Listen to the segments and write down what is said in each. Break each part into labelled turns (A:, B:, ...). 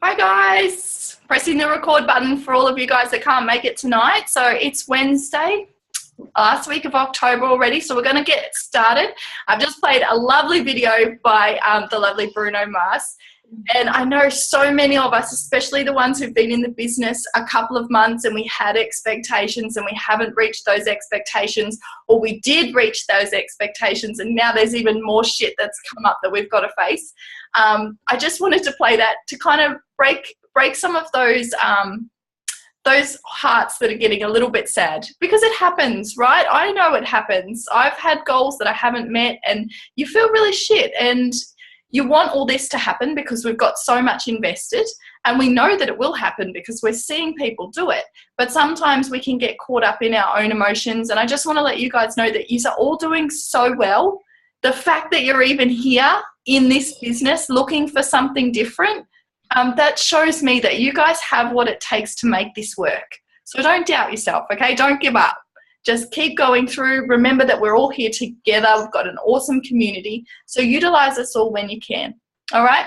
A: Hi guys, pressing the record button for all of you guys that can't make it tonight. So it's Wednesday, last week of October already, so we're going to get started. I've just played a lovely video by the lovely Bruno Mars, and I know so many of us, especially the ones who've been in the business a couple of months and we had expectations and we haven't reached those expectations, or we did reach those expectations and now there's even more shit that's come up that we've got to face. I just wanted to play that to kind of break some of those hearts that are getting a little bit sad, because it happens, right? I know it happens. I've had goals that I haven't met and you feel really shit, and you want all this to happen because we've got so much invested and we know that it will happen because we're seeing people do it. But sometimes we can get caught up in our own emotions, and I just want to let you guys know that you are all doing so well. The fact that you're even here in this business looking for something different, that shows me that you guys have what it takes to make this work. So don't doubt yourself, okay? Don't give up. Just keep going through. Remember that we're all here together. We've got an awesome community. So utilize us all when you can. All right?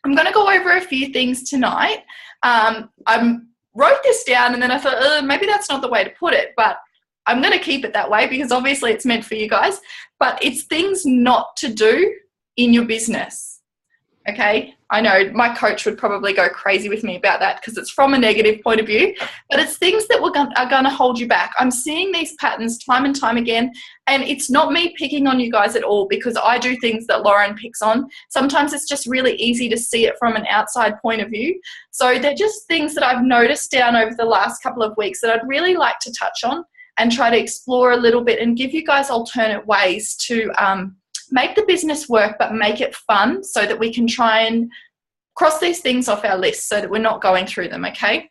A: I'm going to go over a few things tonight. I wrote this down and then I thought, maybe that's not the way to put it, but I'm going to keep it that way because obviously it's meant for you guys. But it's things not to do in your business. Okay, I know my coach would probably go crazy with me about that because it's from a negative point of view, but it's things that are going to hold you back. I'm seeing these patterns time and time again, and it's not me picking on you guys at all because I do things that Lauren picks on. Sometimes it's just really easy to see it from an outside point of view. So they're just things that I've noticed down over the last couple of weeks that I'd really like to touch on and try to explore a little bit and give you guys alternate ways to make the business work, but make it fun so that we can try and cross these things off our list so that we're not going through them, okay?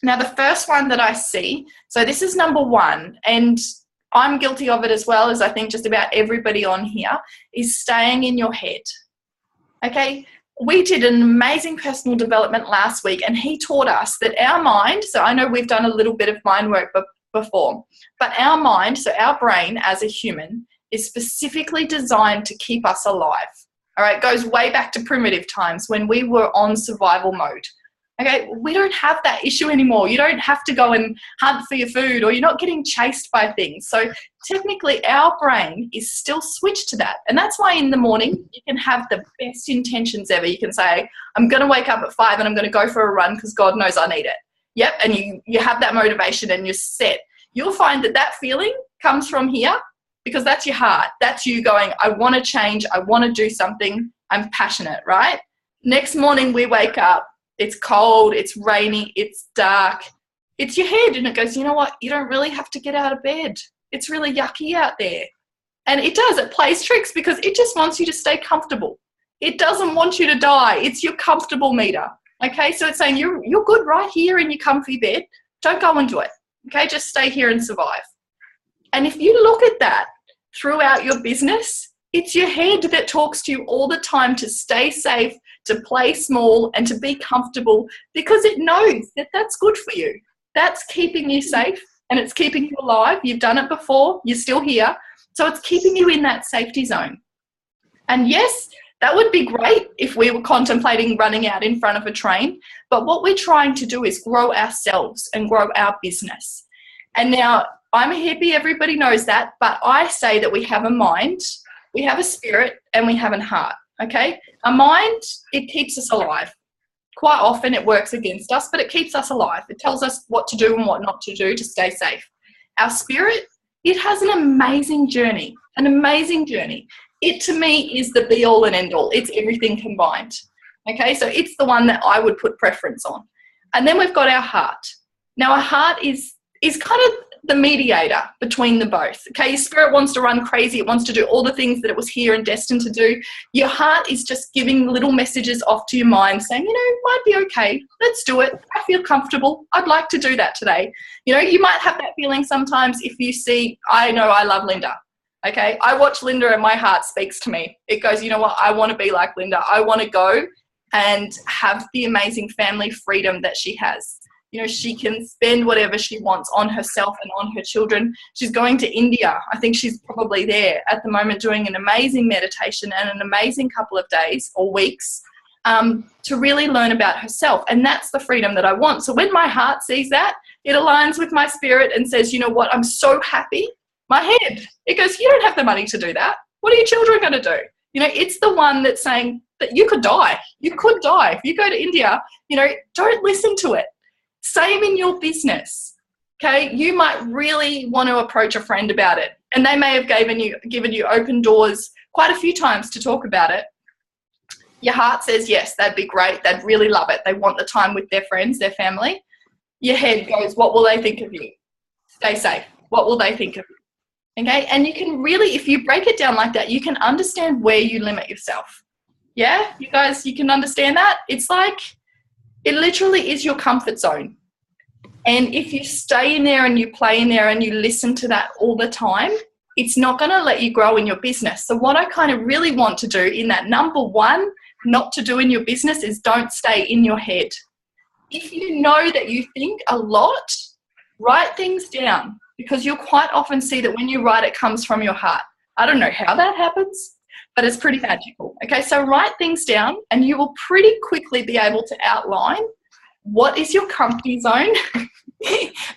A: Now, the first one that I see, so this is number one, and I'm guilty of it as well as I think just about everybody on here, is staying in your head, okay? We did an amazing personal development last week, and he taught us that our mind, so I know we've done a little bit of mind work before, but our mind, so our brain as a human, is specifically designed to keep us alive. All right, it goes way back to primitive times when we were on survival mode. Okay, we don't have that issue anymore. You don't have to go and hunt for your food, or you're not getting chased by things. So technically our brain is still switched to that. And that's why in the morning you can have the best intentions ever. You can say, I'm going to wake up at 5 and I'm going to go for a run because God knows I need it. Yep, and you have that motivation and you're set. You'll find that that feeling comes from here, because that's your heart. That's you going, I want to change. I want to do something. I'm passionate, right? Next morning we wake up. It's cold. It's rainy. It's dark. It's your head. And it goes, you know what? You don't really have to get out of bed. It's really yucky out there. And it does. It plays tricks because it just wants you to stay comfortable. It doesn't want you to die. It's your comfortable meter. Okay? So it's saying you're good right here in your comfy bed. Don't go and do it. Okay? Just stay here and survive. And if you look at that, throughout your business, it's your head that talks to you all the time to stay safe, to play small, and to be comfortable, because it knows that that's good for you. That's keeping you safe and it's keeping you alive. You've done it before. You're still here. So it's keeping you in that safety zone. And yes, that would be great if we were contemplating running out in front of a train. But what we're trying to do is grow ourselves and grow our business. And now, I'm a hippie, everybody knows that, but I say that we have a mind, we have a spirit, and we have a heart, okay? A mind, it keeps us alive. Quite often it works against us, but it keeps us alive. It tells us what to do and what not to do to stay safe. Our spirit, it has an amazing journey, an amazing journey. It, to me, is the be-all and end-all. It's everything combined, okay? So it's the one that I would put preference on. And then we've got our heart. Now, our heart is kind of the mediator between the both. Okay, your spirit wants to run crazy. It wants to do all the things that it was here and destined to do. Your heart is just giving little messages off to your mind saying, you know, it might be okay. Let's do it. I feel comfortable. I'd like to do that today. You know, you might have that feeling sometimes if you see, I know I love Linda. Okay, I watch Linda and my heart speaks to me. It goes, you know what? I want to be like Linda. I want to go and have the amazing family freedom that she has. You know, she can spend whatever she wants on herself and on her children. She's going to India. I think she's probably there at the moment doing an amazing meditation and an amazing couple of days or weeks to really learn about herself. And that's the freedom that I want. So when my heart sees that, it aligns with my spirit and says, you know what, I'm so happy. My head, it goes, you don't have the money to do that. What are your children going to do? You know, it's the one that's saying that you could die. You could die. If you go to India, you know, don't listen to it. Same in your business. Okay, you might really want to approach a friend about it, and they may have given you open doors quite a few times to talk about it. Your heart says yes, that'd be great. They'd really love it. They want the time with their friends, their family. Your head goes, what will they think of you? Stay safe. What will they think of you? Okay, and you can really, if you break it down like that, you can understand where you limit yourself. Yeah, you guys, you can understand that? It's like, it literally is your comfort zone. And if you stay in there and you play in there and you listen to that all the time, it's not going to let you grow in your business. So what I kind of really want to do in that number one, not to do in your business, is don't stay in your head. If you know that you think a lot, write things down, because you'll quite often see that when you write, it comes from your heart. I don't know how that happens, but it's pretty magical. Okay, so write things down and you will pretty quickly be able to outline what is your comfy zone.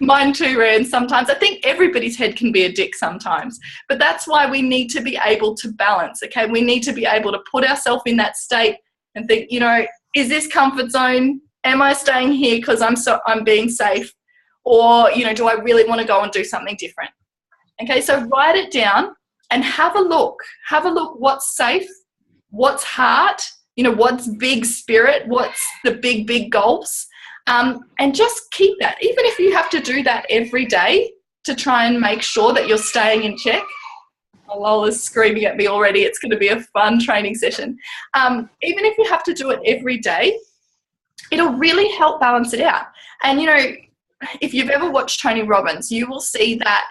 A: Mine too, Rand. Sometimes I think everybody's head can be a dick sometimes, but that's why we need to be able to balance. Okay, we need to be able to put ourselves in that state and think, you know, is this comfort zone? Am I staying here because I'm being safe, or you know, do I really want to go and do something different? Okay, so write it down and have a look. Have a look. What's safe? What's heart? You know, what's big spirit? What's the big goals? And just keep that, even if you have to do that every day to try and make sure that you're staying in check. Oh, Lola's screaming at me already. It's going to be a fun training session. Even if you have to do it every day, it'll really help balance it out. And, you know, if you've ever watched Tony Robbins, you will see that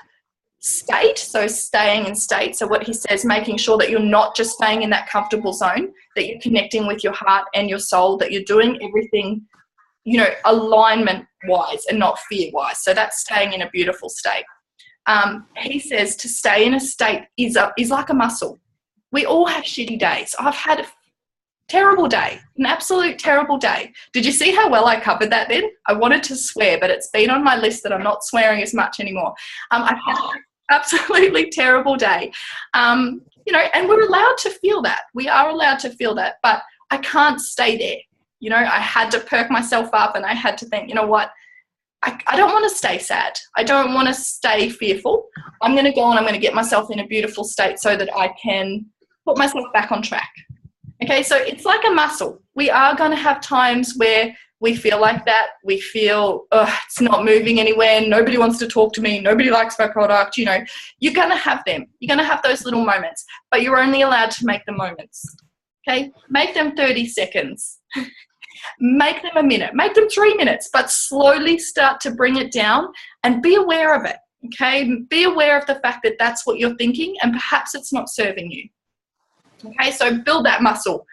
A: state, so staying in state. So what he says, making sure that you're not just staying in that comfortable zone, that you're connecting with your heart and your soul, that you're doing everything, you know, alignment wise and not fear wise. So that's staying in a beautiful state. He says to stay in a state is like a muscle. We all have shitty days. I've had a terrible day, an absolute terrible day. Did you see how well I covered that then? I wanted to swear, but it's been on my list that I'm not swearing as much anymore. I've had an absolutely terrible day. You know, and we're allowed to feel that. We are allowed to feel that, but I can't stay there. You know, I had to perk myself up and I had to think, you know what, I don't want to stay sad. I don't want to stay fearful. I'm going to go and I'm going to get myself in a beautiful state so that I can put myself back on track. Okay, so it's like a muscle. We are going to have times where we feel like that. We feel, it's not moving anywhere. Nobody wants to talk to me. Nobody likes my product. You know, you're going to have them. You're going to have those little moments, but you're only allowed to make the moments. Okay, make them 30 seconds. Make them a minute, make them 3 minutes, but slowly start to bring it down and be aware of it, okay? Be aware of the fact that that's what you're thinking and perhaps it's not serving you, okay? So build that muscle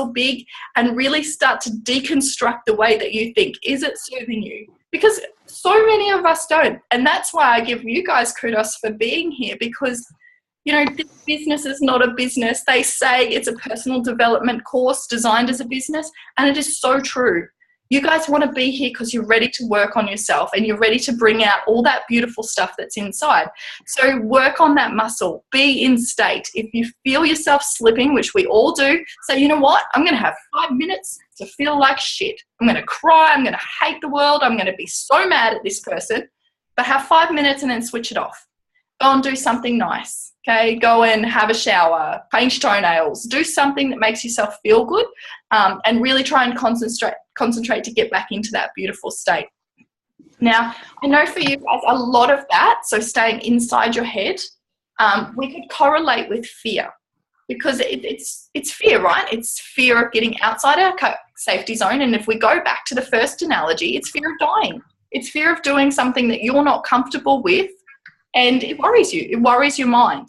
A: big and really start to deconstruct the way that you think. Is it serving you? Because so many of us don't, and that's why I give you guys kudos for being here, because you know, this business is not a business. They say it's a personal development course designed as a business, and it is so true. You guys want to be here because you're ready to work on yourself and you're ready to bring out all that beautiful stuff that's inside. So work on that muscle. Be in state. If you feel yourself slipping, which we all do, say, you know what? I'm going to have 5 minutes to feel like shit. I'm going to cry. I'm going to hate the world. I'm going to be so mad at this person. But have 5 minutes and then switch it off. Go and do something nice. Okay, go and have a shower, paint your toenails, do something that makes yourself feel good, and really try and concentrate to get back into that beautiful state. Now, I know for you guys, a lot of that, so staying inside your head, we could correlate with fear, because it's fear, right? It's fear of getting outside our safety zone. And if we go back to the first analogy, it's fear of dying. It's fear of doing something that you're not comfortable with, and it worries you. It worries your mind.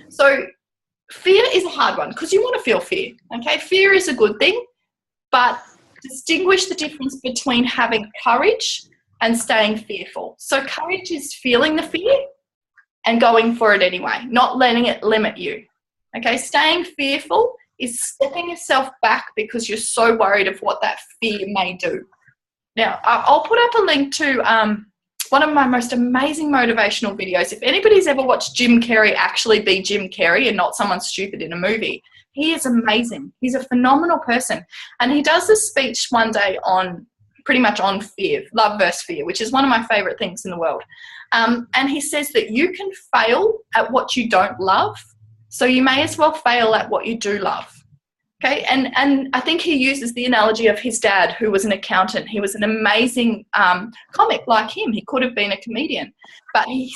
A: So fear is a hard one because you want to feel fear. Okay, fear is a good thing, but distinguish the difference between having courage and staying fearful. So courage is feeling the fear and going for it anyway, not letting it limit you. Okay, staying fearful is stepping yourself back because you're so worried of what that fear may do. Now, I'll put up a link to one of my most amazing motivational videos. If anybody's ever watched Jim Carrey actually be Jim Carrey and not someone stupid in a movie, he is amazing. He's a phenomenal person. And he does this speech one day on pretty much on fear, love versus fear, which is one of my favorite things in the world. And he says that you can fail at what you don't love, so you may as well fail at what you do love. Okay, and I think he uses the analogy of his dad, who was an accountant. He was an amazing comic like him. He could have been a comedian, but he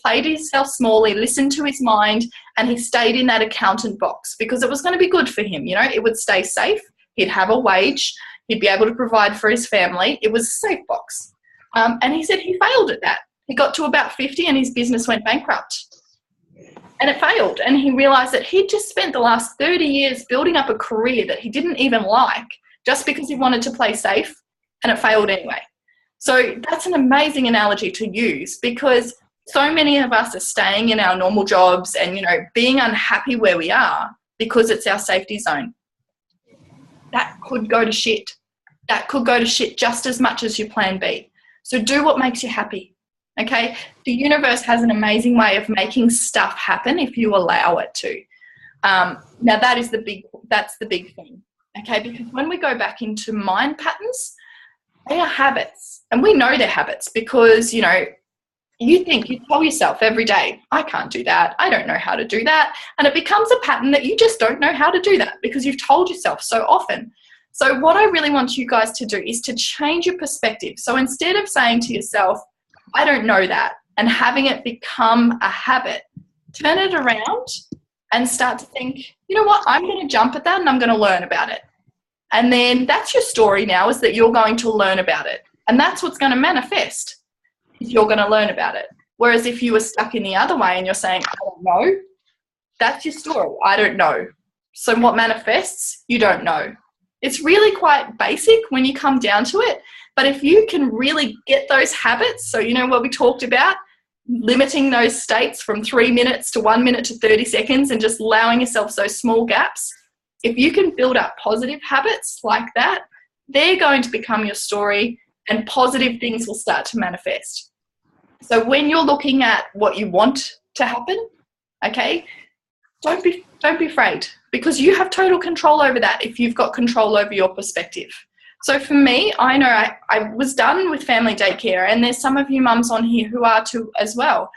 A: played himself small, he listened to his mind, and he stayed in that accountant box because it was going to be good for him. You know, it would stay safe. He'd have a wage. He'd be able to provide for his family. It was a safe box. And he said he failed at that. He got to about 50 and his business went bankrupt. And it failed. And he realised that he'd just spent the last 30 years building up a career that he didn't even like just because he wanted to play safe, and it failed anyway. So that's an amazing analogy to use, because so many of us are staying in our normal jobs and, you know, being unhappy where we are because it's our safety zone. That could go to shit. That could go to shit just as much as your plan B. So do what makes you happy. Okay, the universe has an amazing way of making stuff happen if you allow it to. Now that's the big thing. Okay, because when we go back into mind patterns, they are habits, and we know they're habits because, you know, you tell yourself every day, I can't do that, I don't know how to do that, and it becomes a pattern that you just don't know how to do that because you've told yourself so often. So what I really want you guys to do is to change your perspective. So instead of saying to yourself, I don't know that, and having it become a habit, turn it around and start to think, you know what, I'm going to jump at that and I'm going to learn about it. And then that's your story now, is that you're going to learn about it. And that's what's going to manifest, if you're going to learn about it. Whereas if you were stuck in the other way and you're saying, I don't know, that's your story. I don't know. So what manifests? You don't know. It's really quite basic when you come down to it. But if you can really get those habits, so you know what we talked about, limiting those states from 3 minutes to 1 minute to 30 seconds and just allowing yourself those small gaps, if you can build up positive habits like that, they're going to become your story and positive things will start to manifest. So when you're looking at what you want to happen, okay, don't be afraid, because you have total control over that if you've got control over your perspective. So for me, I know I was done with family daycare, and there's some of you mums on here who are too as well.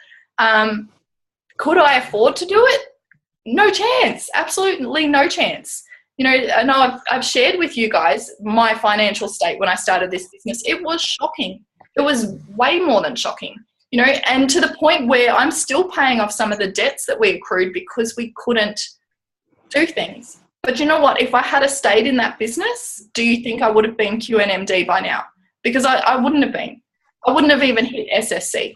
A: Could I afford to do it? No chance. Absolutely no chance. You know, I know I've shared with you guys my financial state when I started this business. It was shocking. It was way more than shocking, you know, and to the point where I'm still paying off some of the debts that we accrued because we couldn't do things. But you know what? If I had stayed in that business, do you think I would have been QNMD by now? Because I wouldn't have been. I wouldn't have even hit SSC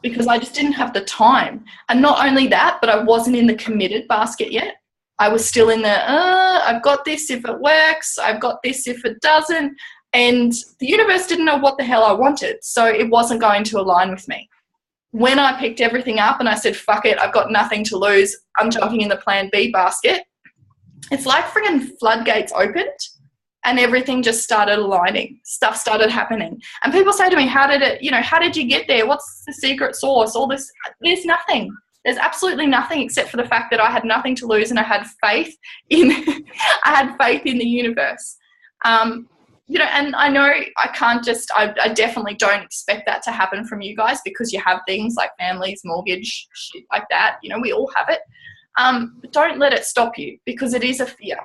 A: because I just didn't have the time. And not only that, but I wasn't in the committed basket yet. I was still in the, I've got this if it works. I've got this if it doesn't. And the universe didn't know what the hell I wanted. So it wasn't going to align with me. When I picked everything up and I said, fuck it, I've got nothing to lose, I'm jumping in the plan B basket. It's like friggin' floodgates opened and everything just started aligning. Stuff started happening. And people say to me, how did you get there? What's the secret sauce? All this, there's nothing. There's absolutely nothing except for the fact that I had nothing to lose and I had faith in, I had faith in the universe. You know, and I know I can't just, I definitely don't expect that to happen from you guys because you have things like families, mortgage, shit like that. You know, we all have it. But don't let it stop you because it is a fear.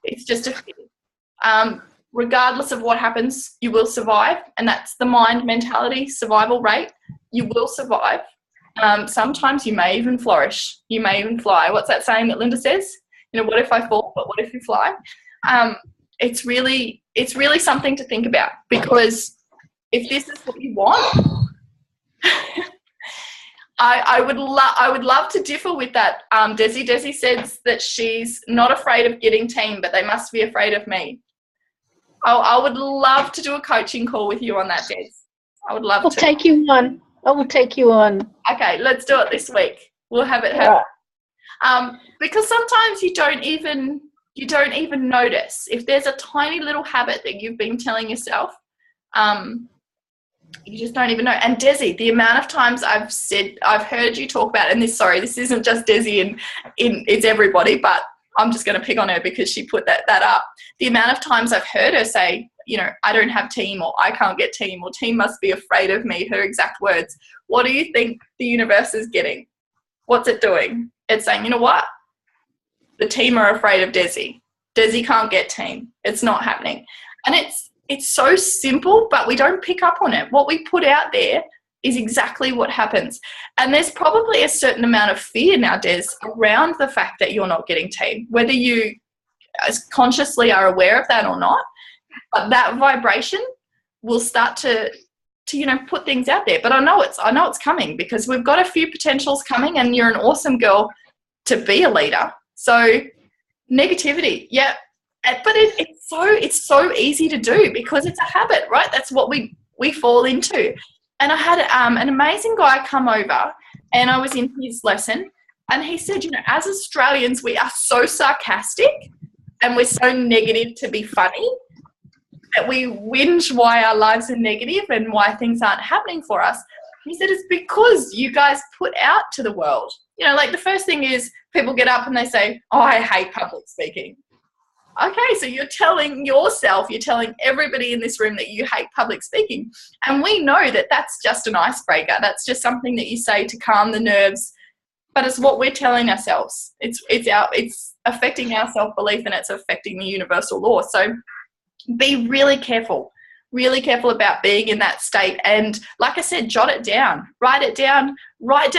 A: It's just a fear. Regardless of what happens, you will survive. And that's the mind mentality, survival rate. You will survive. Sometimes you may even flourish. You may even fly. What's that saying that Linda says? You know, what if I fall, but what if you fly? It's really something to think about, because if this is what you want, I would love to differ with that. Desi says that she's not afraid of getting team, but they must be afraid of me. I would love to do a coaching call with you on that, Des. I would love to.
B: I'll take you on. I will take you on.
A: Okay, let's do it this week. We'll have it happen. Because sometimes you don't even notice if there's a tiny little habit that you've been telling yourself. You just don't even know. And Desi, the amount of times I've heard you talk about, and this isn't just Desi, and it's everybody, but I'm just going to pick on her because she put that up. The amount of times I've heard her say, I don't have team, or I can't get team, or team must be afraid of me, her exact words. What do you think the universe is getting? What's it doing? It's saying, you know what? The team are afraid of Desi. Desi can't get team. It's not happening. And it's so simple, but we don't pick up on it. What we put out there is exactly what happens. And there's probably a certain amount of fear now, Des, around the fact that you're not getting team, whether you as consciously are aware of that or not. But that vibration will start to put things out there. But I know it's coming, because we've got a few potentials coming, and you're an awesome girl to be a leader. So negativity, yeah. But it's so easy to do, because it's a habit, right? That's what we fall into. And I had an amazing guy come over, and I was in his lesson, and he said, as Australians, we are so sarcastic and we're so negative to be funny that we whinge why our lives are negative and why things aren't happening for us. He said, it's because you guys put out to the world. Like the first thing is people get up and they say, oh, I hate public speaking. Okay, so you're telling yourself, you're telling everybody in this room that you hate public speaking. And we know that that's just an icebreaker. That's just something that you say to calm the nerves. But it's what we're telling ourselves. It's affecting our self-belief, and it's affecting the universal law. So be really careful about being in that state. And like I said, jot it down, write down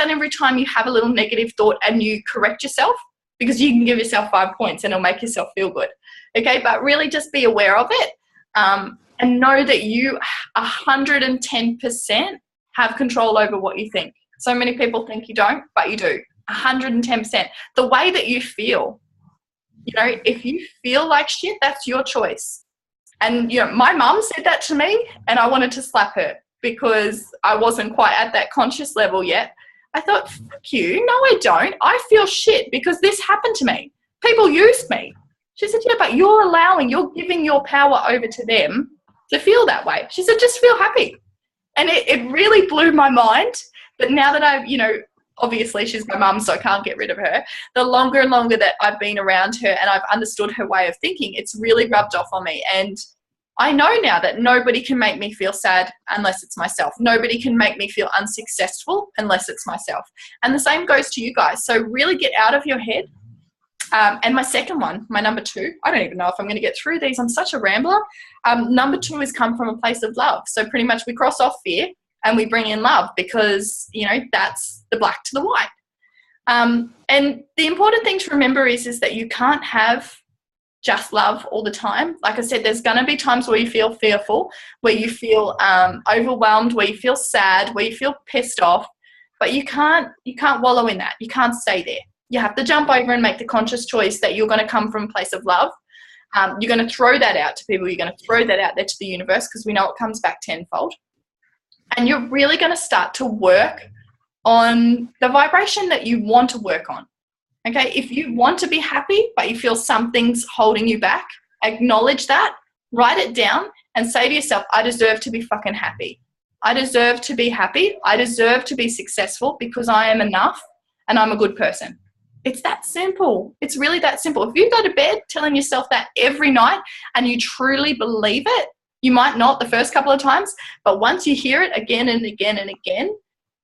A: every time you have a little negative thought and you correct yourself, because you can give yourself 5 points and it'll make yourself feel good. Okay, but really just be aware of it, and know that you 110% have control over what you think. So many people think you don't, but you do. 110%. The way that you feel, if you feel like shit, that's your choice. And, my mum said that to me, and I wanted to slap her because I wasn't quite at that conscious level yet. I thought, fuck you. No, I don't. I feel shit because this happened to me. People used me. She said, yeah, but you're giving your power over to them to feel that way. She said, just feel happy. And it really blew my mind. But now that I've, obviously she's my mum, so I can't get rid of her. The longer and longer that I've been around her and I've understood her way of thinking, it's really rubbed off on me. And I know now that nobody can make me feel sad unless it's myself. Nobody can make me feel unsuccessful unless it's myself. And the same goes to you guys. So really get out of your head. And my second one, my number 2, I don't even know if I'm going to get through these. I'm such a rambler. Number 2 is come from a place of love. So pretty much we cross off fear and we bring in love, because, that's the black to the white. And the important thing to remember is that you can't have just love all the time. Like I said, there's going to be times where you feel fearful, where you feel overwhelmed, where you feel sad, where you feel pissed off, but you can't wallow in that. You can't stay there. You have to jump over and make the conscious choice that you're going to come from a place of love. You're going to throw that out to people. You're going to throw that out there to the universe, because we know it comes back tenfold. And you're really going to start to work on the vibration that you want to work on. Okay, if you want to be happy, but you feel something's holding you back, acknowledge that, write it down, and say to yourself, I deserve to be fucking happy. I deserve to be happy. I deserve to be successful because I am enough and I'm a good person. It's that simple. It's really that simple. If you go to bed telling yourself that every night and you truly believe it, you might not the first couple of times, but once you hear it again and again and again,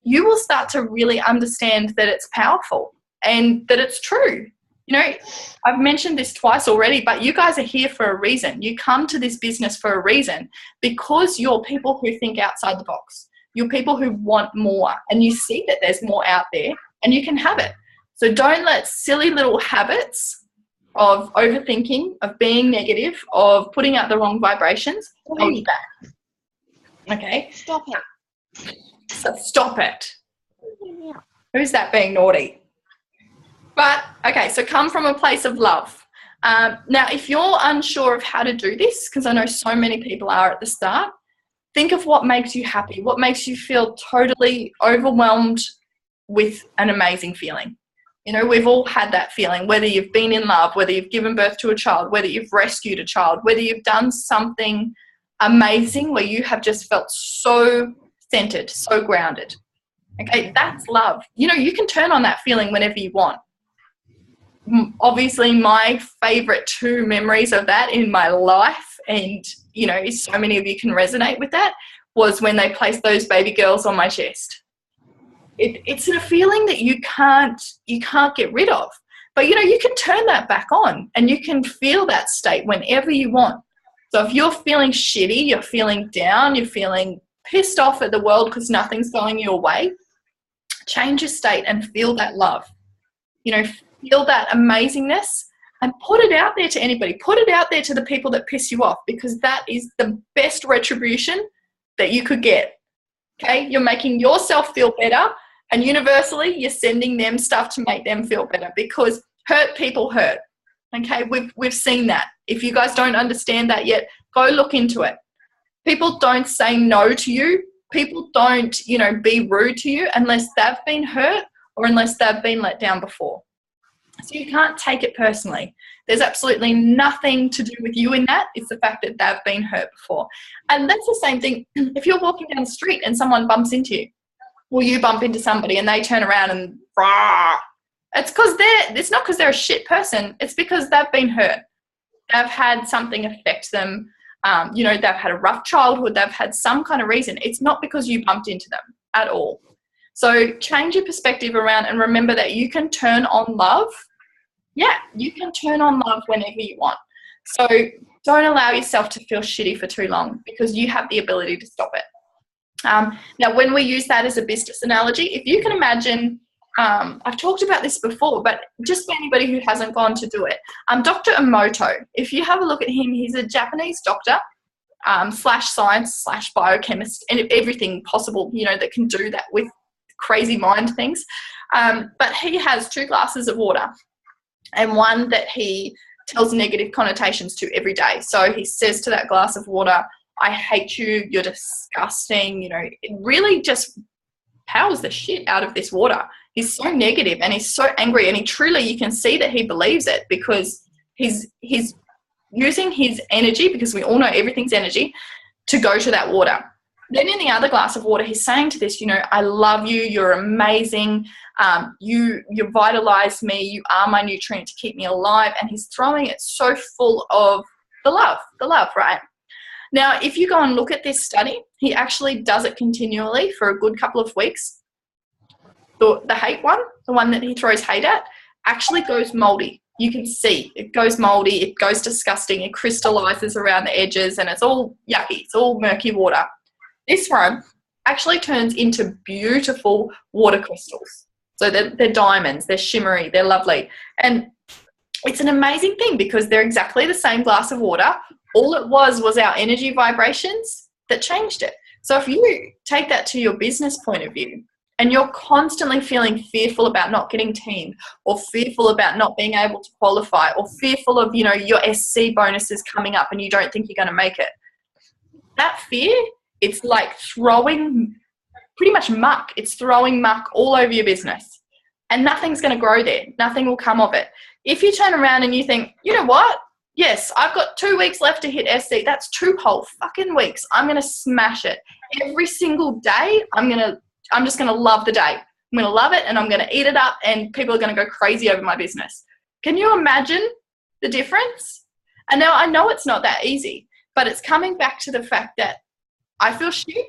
A: you will start to really understand that it's powerful and that it's true. I've mentioned this twice already, but you guys are here for a reason. You come to this business for a reason, because you're people who think outside the box. You're people who want more, and you see that there's more out there and you can have it. So don't let silly little habits of overthinking, of being negative, of putting out the wrong vibrations hold you back. Okay?
B: Stop it.
A: So stop it. Who's that being naughty? But, okay, so come from a place of love. Now, if you're unsure of how to do this, because I know so many people are at the start, think of what makes you happy, what makes you feel totally overwhelmed with an amazing feeling. You know, we've all had that feeling, whether you've been in love, whether you've given birth to a child, whether you've rescued a child, whether you've done something amazing where you have just felt so centered, so grounded. Okay, that's love. You know, you can turn on that feeling whenever you want. Obviously, my favorite 2 memories of that in my life, and, you know, so many of you can resonate with that, was when they placed those baby girls on my chest. It's a feeling that you can't get rid of. But, you know, you can turn that back on and you can feel that state whenever you want. So if you're feeling shitty, you're feeling down, you're feeling pissed off at the world because nothing's going your way, change your state and feel that love. You know, feel that amazingness and put it out there to anybody. Put it out there to the people that piss you off, because that is the best retribution that you could get. Okay? You're making yourself feel better, and universally you're sending them stuff to make them feel better, because hurt people hurt. Okay? We've seen that. If you guys don't understand that yet, go look into it. People don't say no to you. People don't, you know, be rude to you unless they've been hurt or unless they've been let down before. So you can't take it personally. There's absolutely nothing to do with you in that. It's the fact that they've been hurt before. And that's the same thing if you're walking down the street and someone bumps into you. Well, you bump into somebody and they turn around and rah. It's not because they're a shit person. It's because they've been hurt. They've had something affect them. You know, they've had a rough childhood. They've had some kind of reason. It's not because you bumped into them at all. So change your perspective around and remember that you can turn on love. Yeah, you can turn on love whenever you want. So don't allow yourself to feel shitty for too long, because you have the ability to stop it. Now, when we use that as a business analogy, if you can imagine, I've talked about this before, but just for anybody who hasn't gone to do it, Dr. Emoto, if you have a look at him, he's a Japanese doctor, slash science, slash biochemist, and everything possible, you know, that can do that with crazy mind things. But he has 2 glasses of water and one that he tells negative connotations to every day. So he says to that glass of water, I hate you, you're disgusting, you know, it really just powers the shit out of this water. He's so negative and he's so angry, and he truly, you can see that he believes it, because he's using his energy, because we all know everything's energy, to go to that water. Then in the other glass of water, he's saying to this, you know, I love you, you're amazing, you vitalize me, you are my nutrient to keep me alive. And he's throwing it so full of the love, right? Now, if you go and look at this study, he actually does it continually for a good couple of weeks. The hate one, the one that he throws hate at, actually goes moldy. You can see it goes moldy, it goes disgusting, it crystallizes around the edges, and it's all yucky, it's all murky water. This one actually turns into beautiful water crystals. So they're diamonds, they're shimmery, they're lovely. And it's an amazing thing, because they're exactly the same glass of water. All it was our energy vibrations that changed it. So if you take that to your business point of view, and you're constantly feeling fearful about not getting teamed, or fearful about not being able to qualify, or fearful of, you know, your SC bonuses coming up and you don't think you're going to make it, that fear, it's like throwing pretty much muck. It's throwing muck all over your business, and nothing's going to grow there. Nothing will come of it. If you turn around and you think, you know what? Yes, I've got 2 weeks left to hit SC. That's 2 whole fucking weeks. I'm going to smash it. Every single day, I'm just going to love the day. I'm going to love it, and I'm going to eat it up, and people are going to go crazy over my business. Can you imagine the difference? And now I know it's not that easy, but it's coming back to the fact that I feel shit.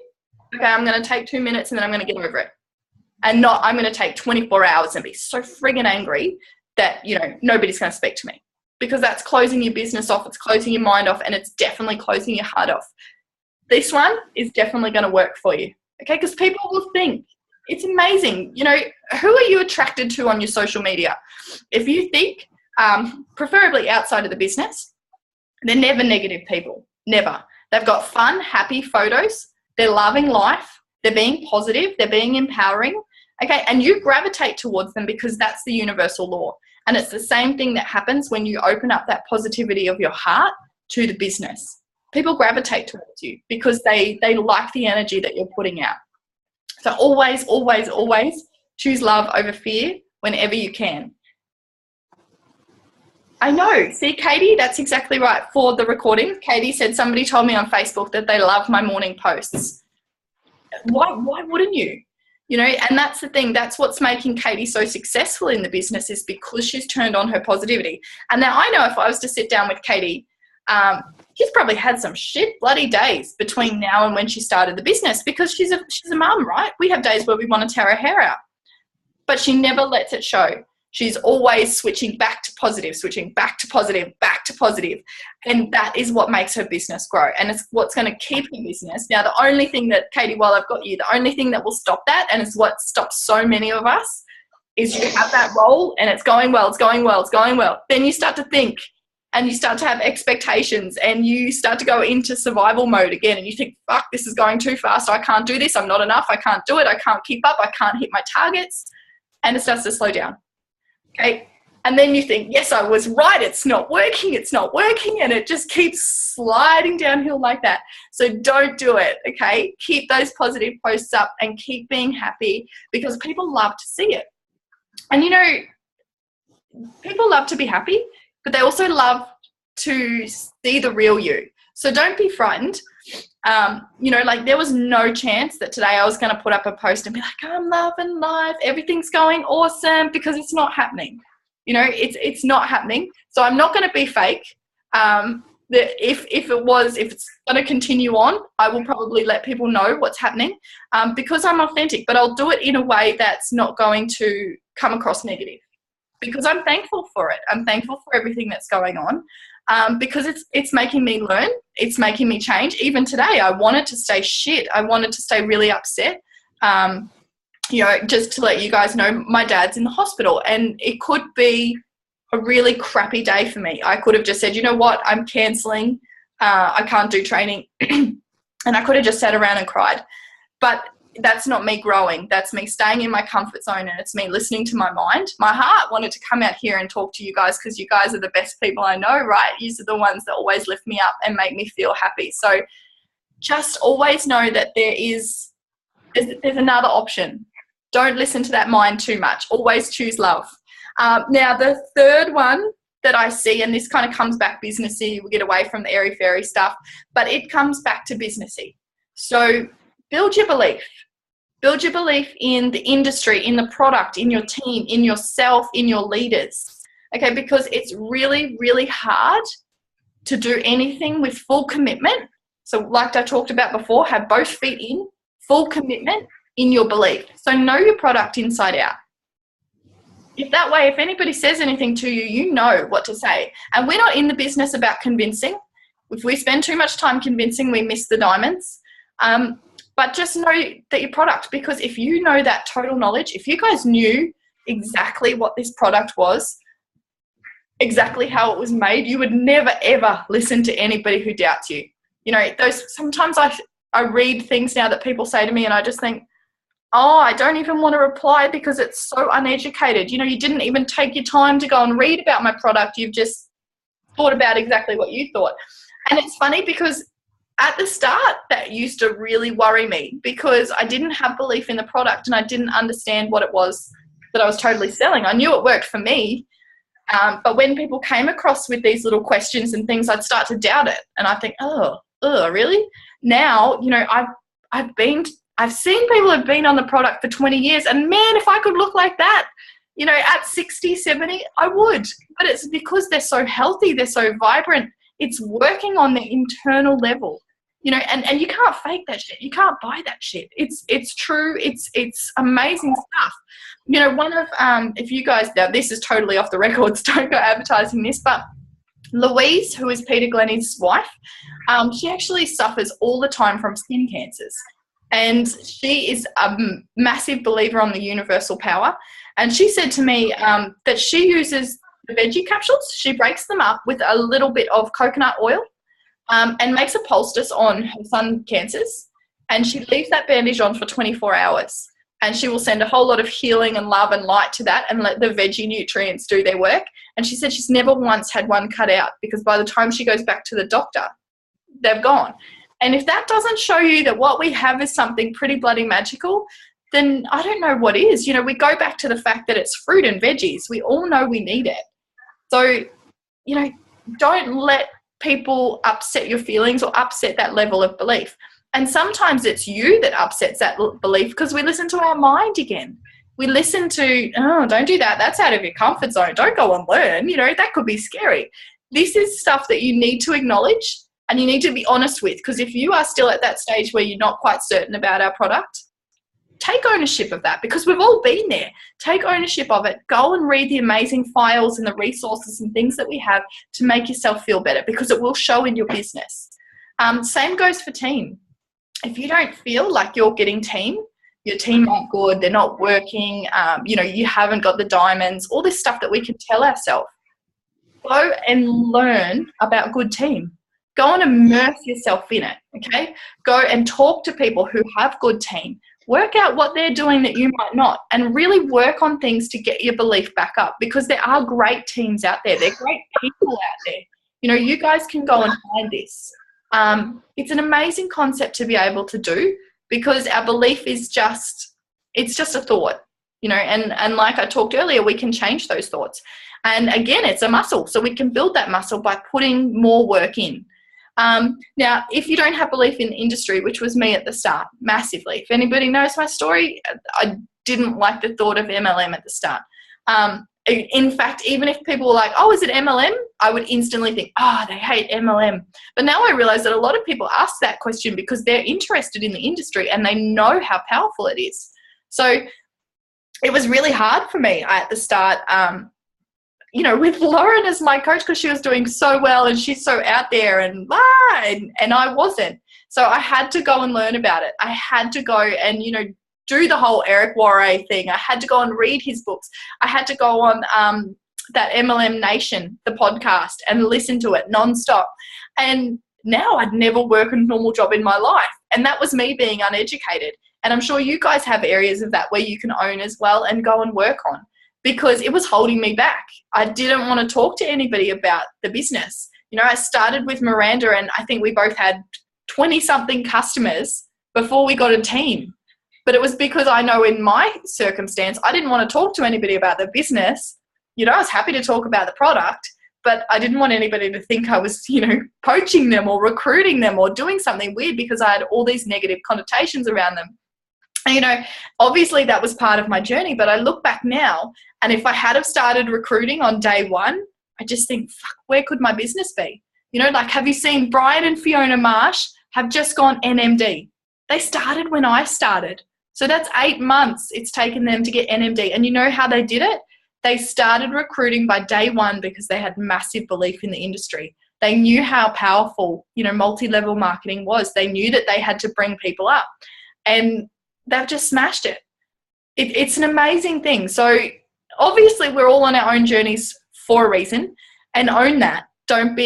A: Okay, I'm going to take 2 minutes and then I'm going to get over it. And not, I'm going to take 24 hours and be so friggin' angry that, you know, nobody's going to speak to me. Because that's closing your business off, it's closing your mind off, and it's definitely closing your heart off. This one is definitely going to work for you. Okay, because people will think, it's amazing. You know, who are you attracted to on your social media? If you think, preferably outside of the business, they're never negative people. Never. They've got fun, happy photos. They're loving life. They're being positive. They're being empowering. Okay, and you gravitate towards them because that's the universal law. And it's the same thing that happens when you open up that positivity of your heart to the business. People gravitate towards you because they like the energy that you're putting out. So always, always, always choose love over fear. whenever you can. I know. See, Katie, that's exactly right. For the recording, Katie said somebody told me on Facebook that they love my morning posts. Why wouldn't you? You know, and that's the thing. That's what's making Katie so successful in the business, is because she's turned on her positivity. And now I know if I was to sit down with Katie, she's probably had some shit bloody days between now and when she started the business, because she's a mum, right? We have days where we want to tear her hair out, but she never lets it show. She's always switching back to positive, switching back to positive, back to positive. And that is what makes her business grow. And it's what's going to keep her business. Now, the only thing that, Katie, while I've got you, the only thing that will stop that, and it's what stops so many of us, is you have that role and it's going well, it's going well, it's going well. Then you start to think and you start to have expectations and you start to go into survival mode again, and you think, fuck, this is going too fast. I can't do this. I'm not enough. I can't do it. I can't keep up. I can't hit my targets. And it starts to slow down. Okay. And then you think, yes, I was right. It's not working. It's not working. And it just keeps sliding downhill like that. So don't do it. Okay. Keep those positive posts up and keep being happy, because people love to see it. And, you know, people love to be happy, but they also love to see the real you. So don't be frightened. You know, like there was no chance that today I was going to put up a post and be like, I'm loving life, everything's going awesome, because it's not happening. You know, it's not happening. So I'm not going to be fake. If it's going to continue on, I will probably let people know what's happening, because I'm authentic, but I'll do it in a way that's not going to come across negative, because I'm thankful for it. I'm thankful for everything that's going on. Because it's making me learn, it's making me change. Even today, I wanted to stay shit. I wanted to stay really upset. You know, just to let you guys know, my dad's in the hospital, and it could be a really crappy day for me. I could have just said, you know what, I'm cancelling. I can't do training. And I could have just sat around and cried. But that's not me growing. That's me staying in my comfort zone, and it's me listening to my mind. My heart wanted to come out here and talk to you guys, because you guys are the best people I know, right? You are the ones that always lift me up and make me feel happy. So just always know that there's another option. Don't listen to that mind too much. Always choose love. Now, the third one that I see, and this kind of comes back businessy, we get away from the airy fairy stuff, but it comes back to businessy. So build your belief. Build your belief in the industry, in the product, in your team, in yourself, in your leaders. Okay, because it's really, really hard to do anything with full commitment. So like I talked about before, have both feet in, full commitment in your belief. So know your product inside out. If that way, if anybody says anything to you, you know what to say. And we're not in the business about convincing. If we spend too much time convincing, we miss the diamonds. But just know that your product, because if you know that total knowledge, if you guys knew exactly what this product was, exactly how it was made, you would never, ever listen to anybody who doubts you. You know, sometimes I read things now that people say to me, and I just think, oh, I don't even want to reply because it's so uneducated. You know, you didn't even take your time to go and read about my product. You've just thought about exactly what you thought. And it's funny because at the start, that used to really worry me, because I didn't have belief in the product and I didn't understand what it was that I was totally selling. I knew it worked for me, but when people came across with these little questions and things, I'd start to doubt it. And I think, oh, really? Now, you know, I've seen people who've been on the product for 20 years, and man, if I could look like that, you know, at 60, 70, I would. But it's because they're so healthy, they're so vibrant. It's working on the internal level. You know, and you can't fake that shit. You can't buy that shit. It's true. It's amazing stuff. You know, one of, if you guys, now this is totally off the records, don't go advertising this, but Louise, who is Peter Glennie's wife, she actually suffers all the time from skin cancers. And she is a massive believer on the universal power. And she said to me that she uses the veggie capsules. She breaks them up with a little bit of coconut oil, and makes a poultice on her sun cancers, and she leaves that bandage on for 24 hours, and she will send a whole lot of healing and love and light to that and let the veggie nutrients do their work. And she said she's never once had one cut out, because by the time she goes back to the doctor, they've gone. And if that doesn't show you that what we have is something pretty bloody magical, then I don't know what is. You know, we go back to the fact that it's fruit and veggies. We all know we need it. So, you know, don't let people upset your feelings or upset that level of belief. And sometimes it's you that upsets that belief because we listen to our mind again. We listen to, oh, don't do that. That's out of your comfort zone. Don't go and learn. You know, that could be scary. This is stuff that you need to acknowledge and you need to be honest with, because if you are still at that stage where you're not quite certain about our product, take ownership of that, because we've all been there. Take ownership of it. Go and read the amazing files and the resources and things that we have to make yourself feel better, because it will show in your business. Same goes for team. If you don't feel like you're getting team, your team aren't good, they're not working, you know, you haven't got the diamonds, all this stuff that we can tell ourselves. Go and learn about good team. Go and immerse yourself in it, okay? Go and talk to people who have good team. Work out what they're doing that you might not, and really work on things to get your belief back up, because there are great teams out there. There are great people out there. You know, you guys can go and find this. It's an amazing concept to be able to do, because our belief is it's just a thought, you know, and like I talked earlier, we can change those thoughts. And again, it's a muscle. So we can build that muscle by putting more work in. Now, if you don't have belief in the industry, which was me at the start, massively. If anybody knows my story, I didn't like the thought of MLM at the start. In fact, even if people were like, oh, is it MLM? I would instantly think, oh, they hate MLM. But now I realize that a lot of people ask that question because they're interested in the industry and they know how powerful it is. So it was really hard for me at the start, you know, with Lauren as my coach, because she was doing so well and she's so out there and I wasn't. So I had to go and learn about it. I had to go and, you know, do the whole Eric Worre thing. I had to go and read his books. I had to go on that MLM Nation, the podcast, and listen to it nonstop. And now I'd never work a normal job in my life. And that was me being uneducated. And I'm sure you guys have areas of that where you can own as well and go and work on, because it was holding me back. I didn't want to talk to anybody about the business. You know, I started with Miranda and I think we both had 20-something customers before we got a team. But it was because I know in my circumstance, I didn't want to talk to anybody about the business. You know, I was happy to talk about the product, but I didn't want anybody to think I was, you know, poaching them or recruiting them or doing something weird, because I had all these negative connotations around them. And, you know, obviously that was part of my journey, but I look back now, and if I had have started recruiting on day one, I just think, fuck, where could my business be? You know, like, have you seen Brian and Fiona Marsh have just gone NMD? They started when I started. So that's 8 months it's taken them to get NMD. And you know how they did it? They started recruiting by day one because they had massive belief in the industry. They knew how powerful, you know, multi-level marketing was. They knew that they had to bring people up, and they've just smashed it. It's an amazing thing. So obviously we're all on our own journeys for a reason, and own that. Don't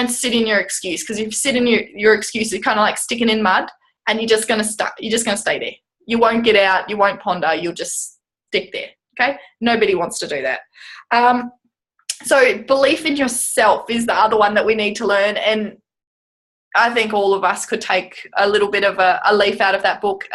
A: sit in your excuse, because if you sit in your excuse, you're kind of like sticking in mud, and you're just going to stay there. You won't get out. You won't ponder. You'll just stick there. Okay. Nobody wants to do that. So belief in yourself is the other one that we need to learn. And I think all of us could take a little bit of a leaf out of that book.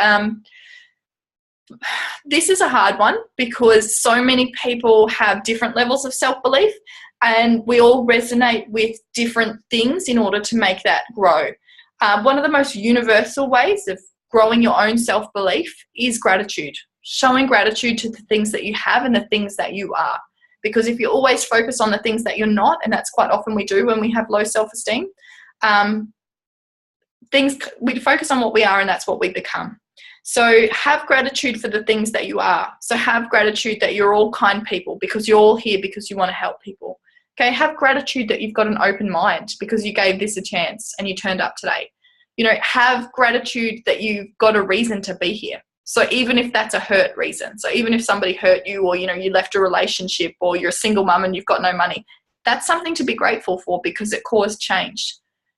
A: This is a hard one because so many people have different levels of self-belief, and we all resonate with different things in order to make that grow. One of the most universal ways of growing your own self-belief is gratitude. Showing gratitude to the things that you have and the things that you are. Because if you always focus on the things that you're not, and that's quite often we do when we have low self-esteem, we focus on what we are, and that's what we become. So have gratitude for the things that you are. So have gratitude that you're all kind people, because you're all here because you want to help people. Okay, have gratitude that you've got an open mind because you gave this a chance and you turned up today. You know, have gratitude that you've got a reason to be here. So even if that's a hurt reason, so even if somebody hurt you, or, you know, you left a relationship, or you're a single mum and you've got no money, that's something to be grateful for because it caused change.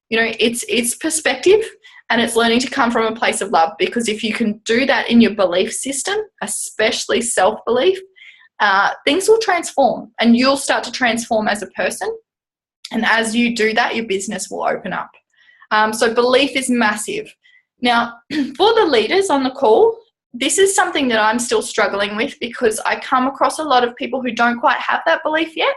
A: You know, it's perspective, and it's learning to come from a place of love, because if you can do that in your belief system, especially self-belief, things will transform and you'll start to transform as a person. And as you do that, your business will open up. So belief is massive. Now, for the leaders on the call, this is something that I'm still struggling with because I come across a lot of people who don't quite have that belief yet.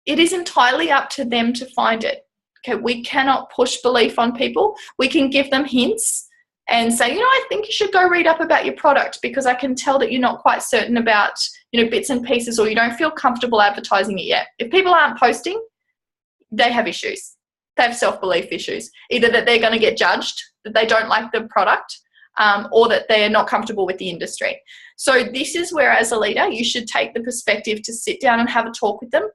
A: It is entirely up to them to find it. Okay, we cannot push belief on people. We can give them hints and say, I think you should go read up about your product because I can tell that you're not quite certain about, bits and pieces, or you don't feel comfortable advertising it yet. If people aren't posting, they have issues. They have self-belief issues. Either that they're going to get judged, that they don't like the product, or that they're not comfortable with the industry. So this is where, as a leader, you should take the perspective to sit down and have a talk with them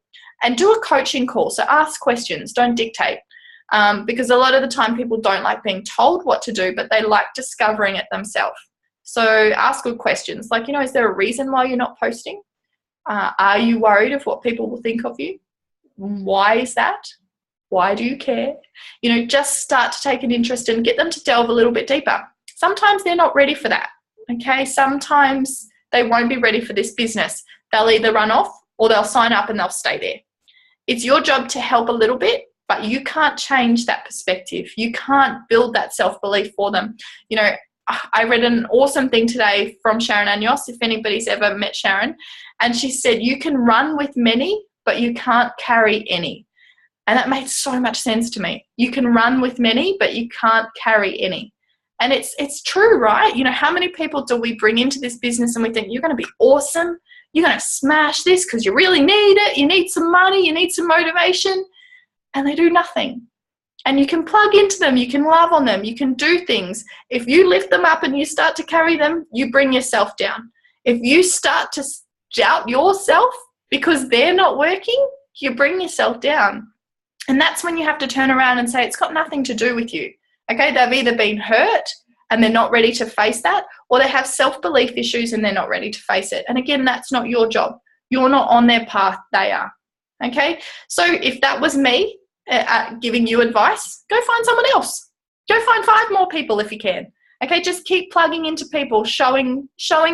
A: and do a coaching call. So ask questions, don't dictate. Because a lot of the time people don't like being told what to do, but they like discovering it themselves. So ask good questions like, is there a reason why you're not posting? Are you worried of what people will think of you? Why is that? Why do you care? Just start to take an interest and get them to delve a little bit deeper. Sometimes they're not ready for that, okay? Sometimes they won't be ready for this business. They'll either run off or they'll sign up and they'll stay there. It's your job to help a little bit, but you can't change that perspective. You can't build that self-belief for them. I read an awesome thing today from Sharon Anios, if anybody's ever met Sharon, and she said, you can run with many, but you can't carry any. And that made so much sense to me. You can run with many, but you can't carry any. And it's true, right? How many people do we bring into this business and we think you're going to be awesome, you're going to smash this because you really need it, you need some money, you need some motivation, and they do nothing. And you can plug into them, you can love on them, you can do things. If you lift them up and you start to carry them, you bring yourself down. If you start to doubt yourself because they're not working, you bring yourself down. And that's when you have to turn around and say, it's got nothing to do with you. Okay, they've either been hurt and they're not ready to face that, or they have self-belief issues and they're not ready to face it. And again, that's not your job. You're not on their path, they are. Okay, so if that was me giving you advice, go find someone else. Go find 5 more people if you can. Okay, just keep plugging into people, showing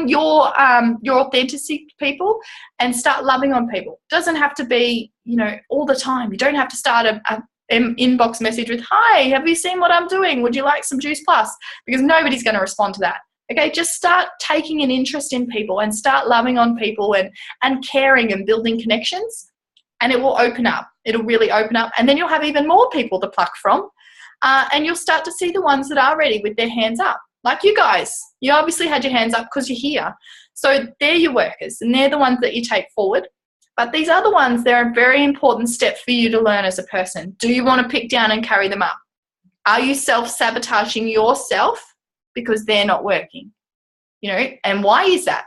A: your authenticity to people, and start loving on people. It doesn't have to be, all the time. You don't have to start a inbox message with, hi, have you seen what I'm doing? Would you like some Juice Plus? Because nobody's going to respond to that. Okay, just start taking an interest in people and start loving on people and caring and building connections, and it will open up. It'll really open up, and then you'll have even more people to pluck from. And you'll start to see the ones that are ready with their hands up. Like you guys, you obviously had your hands up because you're here. So they're your workers and they're the ones that you take forward. But these other ones, they're a very important step for you to learn as a person. Do you want to pick down and carry them up? Are you self-sabotaging yourself because they're not working? And why is that?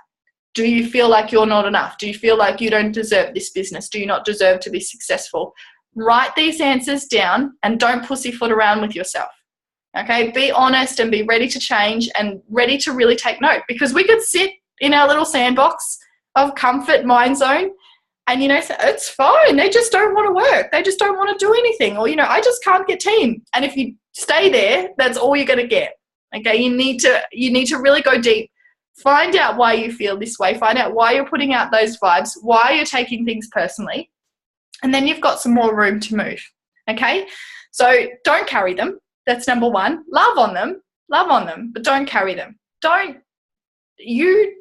A: Do you feel like you're not enough? Do you feel like you don't deserve this business? Do you not deserve to be successful? Write these answers down and don't pussyfoot around with yourself. Okay, be honest and be ready to change and ready to really take note, because we could sit in our little sandbox of comfort mind zone and, say, it's fine. They just don't want to work. They just don't want to do anything. Or, I just can't get team. And if you stay there, that's all you're going to get. Okay, you need to really go deep. Find out why you feel this way. Find out why you're putting out those vibes, why you're taking things personally. And then you've got some more room to move, okay? So don't carry them. That's number 1. Love on them, but don't carry them. You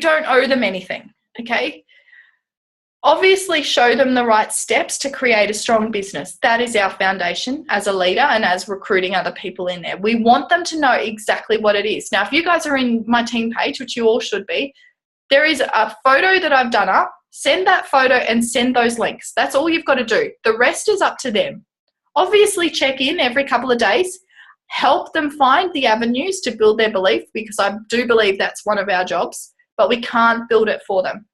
A: don't owe them anything, okay? Obviously, show them the right steps to create a strong business. That is our foundation as a leader and as recruiting other people in there. We want them to know exactly what it is. Now, if you guys are in my team page, which you all should be, there is a photo that I've done up. Send that photo and send those links. That's all you've got to do. The rest is up to them. Obviously, check in every couple of days. Help them find the avenues to build their belief, because I do believe that's one of our jobs, but we can't build it for them.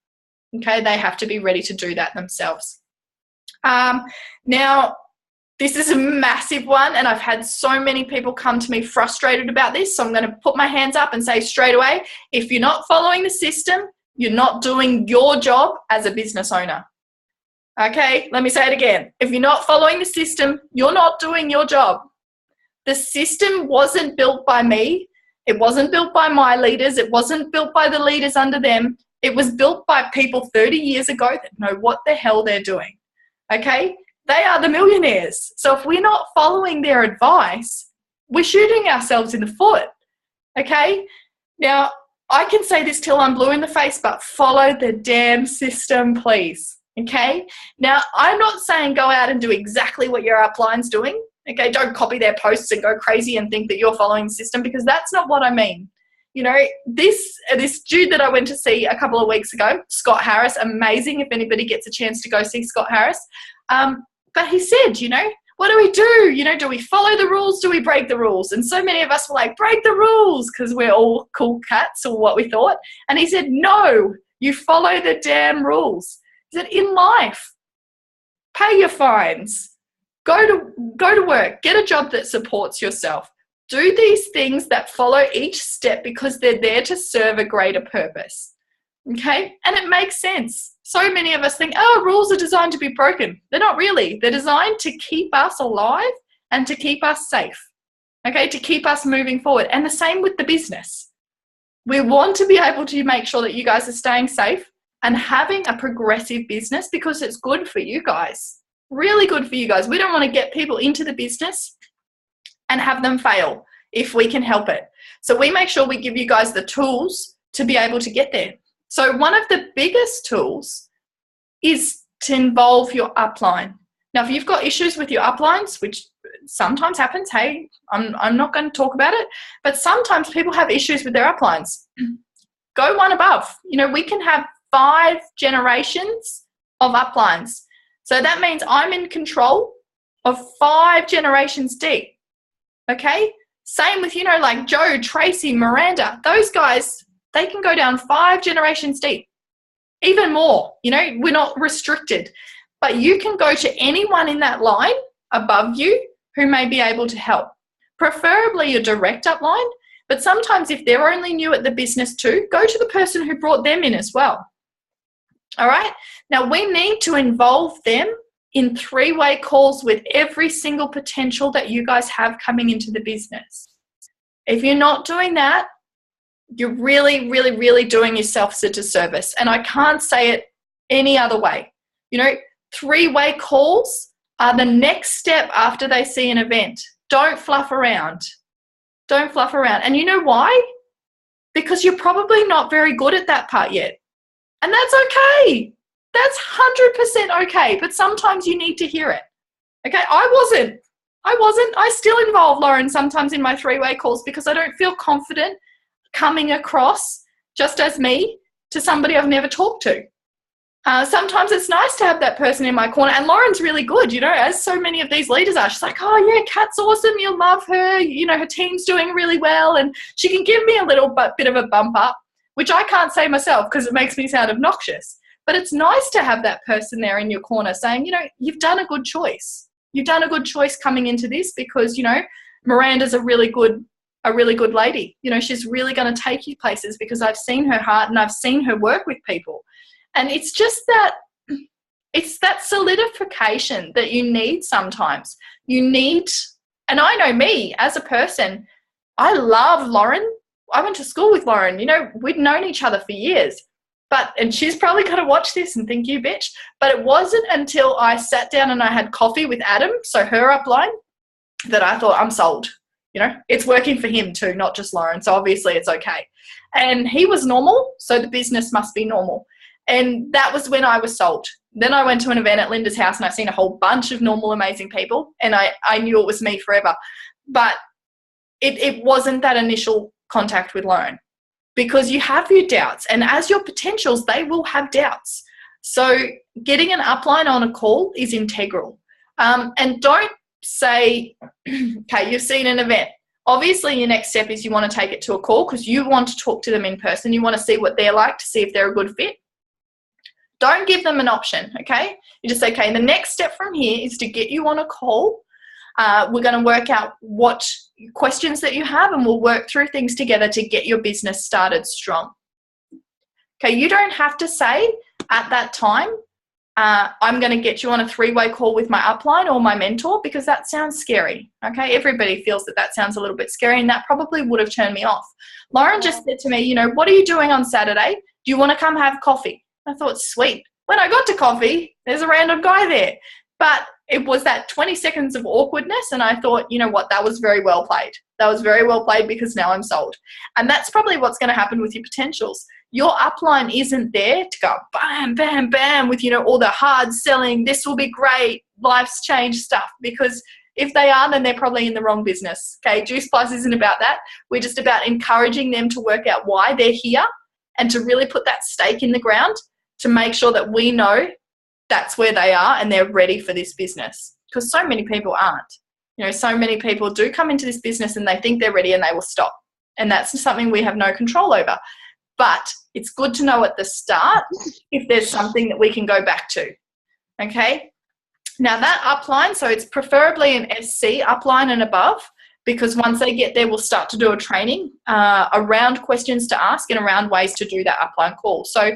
A: Okay, they have to be ready to do that themselves. Now, this is a massive one, and I've had so many people come to me frustrated about this, so I'm going to put my hands up and say straight away, if you're not following the system, you're not doing your job as a business owner. Okay, let me say it again. If you're not following the system, you're not doing your job. The system wasn't built by me. It wasn't built by my leaders. It wasn't built by the leaders under them. It was built by people 30 years ago that know what the hell they're doing. Okay, they are the millionaires. So if we're not following their advice, we're shooting ourselves in the foot. Okay? Now, I can say this till I'm blue in the face, but follow the damn system, please. Okay? Now, I'm not saying go out and do exactly what your upline's doing. Okay? Don't copy their posts and go crazy and think that you're following the system, because that's not what I mean. You know, this dude that I went to see a couple of weeks ago, Scott Harris, amazing if anybody gets a chance to go see Scott Harris. But he said, you know, what do we do? You know, do we follow the rules? Do we break the rules? And so many of us were like, break the rules, because we're all cool cats, or what we thought. And he said, no, you follow the damn rules. He said, in life, pay your fines, go to work, get a job that supports yourself. Do these things that follow each step because they're there to serve a greater purpose. Okay? And it makes sense. So many of us think, oh, rules are designed to be broken. They're not really. They're designed to keep us alive and to keep us safe. Okay? To keep us moving forward. And the same with the business. We want to be able to make sure that you guys are staying safe and having a progressive business, because it's good for you guys. Really good for you guys. We don't want to get people into the business and have them fail if we can help it. So we make sure we give you guys the tools to be able to get there. So one of the biggest tools is to involve your upline. Now, if you've got issues with your uplines, which sometimes happens, hey, I'm not going to talk about it, but sometimes people have issues with their uplines. Go one above. You know, we can have 5 generations of uplines. So that means I'm in control of 5 generations deep. Okay? Same with, you know, like Joe, Tracy, Miranda. Those guys, they can go down 5 generations deep. Even more. You know, we're not restricted. But you can go to anyone in that line above you who may be able to help. Preferably your direct upline. But sometimes if they're only new at the business too, go to the person who brought them in as well. All right? Now, we need to involve them in 3-way calls with every single potential that you guys have coming into the business. If you're not doing that, you're really, really, really doing yourself a disservice. And I can't say it any other way. You know, 3-way calls are the next step after they see an event. Don't fluff around. Don't fluff around. And you know why? Because you're probably not very good at that part yet. And that's okay. That's 100% okay, but sometimes you need to hear it. Okay, I wasn't. I still involve Lauren sometimes in my 3-way calls because I don't feel confident coming across just as me to somebody I've never talked to. Sometimes it's nice to have that person in my corner, and Lauren's really good, you know, as so many of these leaders are. She's like, oh yeah, Kat's awesome, you'll love her, you know, her team's doing really well, and she can give me a little bit of a bump up, which I can't say myself because it makes me sound obnoxious. But it's nice to have that person there in your corner saying, you know, you've done a good choice. You've done a good choice coming into this because, you know, Miranda's a really good lady. You know, she's really going to take you places because I've seen her heart and I've seen her work with people. And it's just that, it's that solidification that you need sometimes. You need, and I know me as a person, I love Lauren. I went to school with Lauren. You know, we'd known each other for years. And she's probably going to watch this and think, you bitch. But it wasn't until I sat down and I had coffee with Adam, so her upline, that I thought, I'm sold. You know, it's working for him too, not just Lauren. So obviously it's okay. And he was normal, so the business must be normal. And that was when I was sold. Then I went to an event at Linda's house and I seen a whole bunch of normal, amazing people. And I knew it was me forever. But it wasn't that initial contact with Lauren. Because you have your doubts, and as your potentials, they will have doubts. So getting an upline on a call is integral. And don't say, okay, you've seen an event. Obviously, your next step is you want to take it to a call because you want to talk to them in person. You want to see what they're like to see if they're a good fit. Don't give them an option, okay? You just say, okay, the next step from here is to get you on a call. We're going to work out what questions that you have, and we'll work through things together to get your business started strong. Okay, you don't have to say at that time, I'm going to get you on a 3-way call with my upline or my mentor, because that sounds scary. Okay, everybody feels that sounds a little bit scary, and that probably would have turned me off. Lauren just said to me, you know, what are you doing on Saturday? Do you want to come have coffee? I thought, sweet. When I got to coffee, there's a random guy there. But it was that 20 seconds of awkwardness, and I thought, you know what, that was very well played. That was very well played, because now I'm sold. And that's probably what's going to happen with your potentials. Your upline isn't there to go bam, bam, bam with, all the hard selling, this will be great, life's changed stuff, because if they are, then they're probably in the wrong business. Okay, Juice Plus isn't about that. We're just about encouraging them to work out why they're here and to really put that stake in the ground to make sure that we know that's where they are and they're ready for this business. Because so many people aren't. So many people do come into this business and they think they're ready and they will stop. And that's something we have no control over. But it's good to know at the start if there's something that we can go back to. Okay? Now that upline, so it's preferably an SC upline and above, because once they get there, we'll start to do a training around questions to ask and around ways to do that upline call. So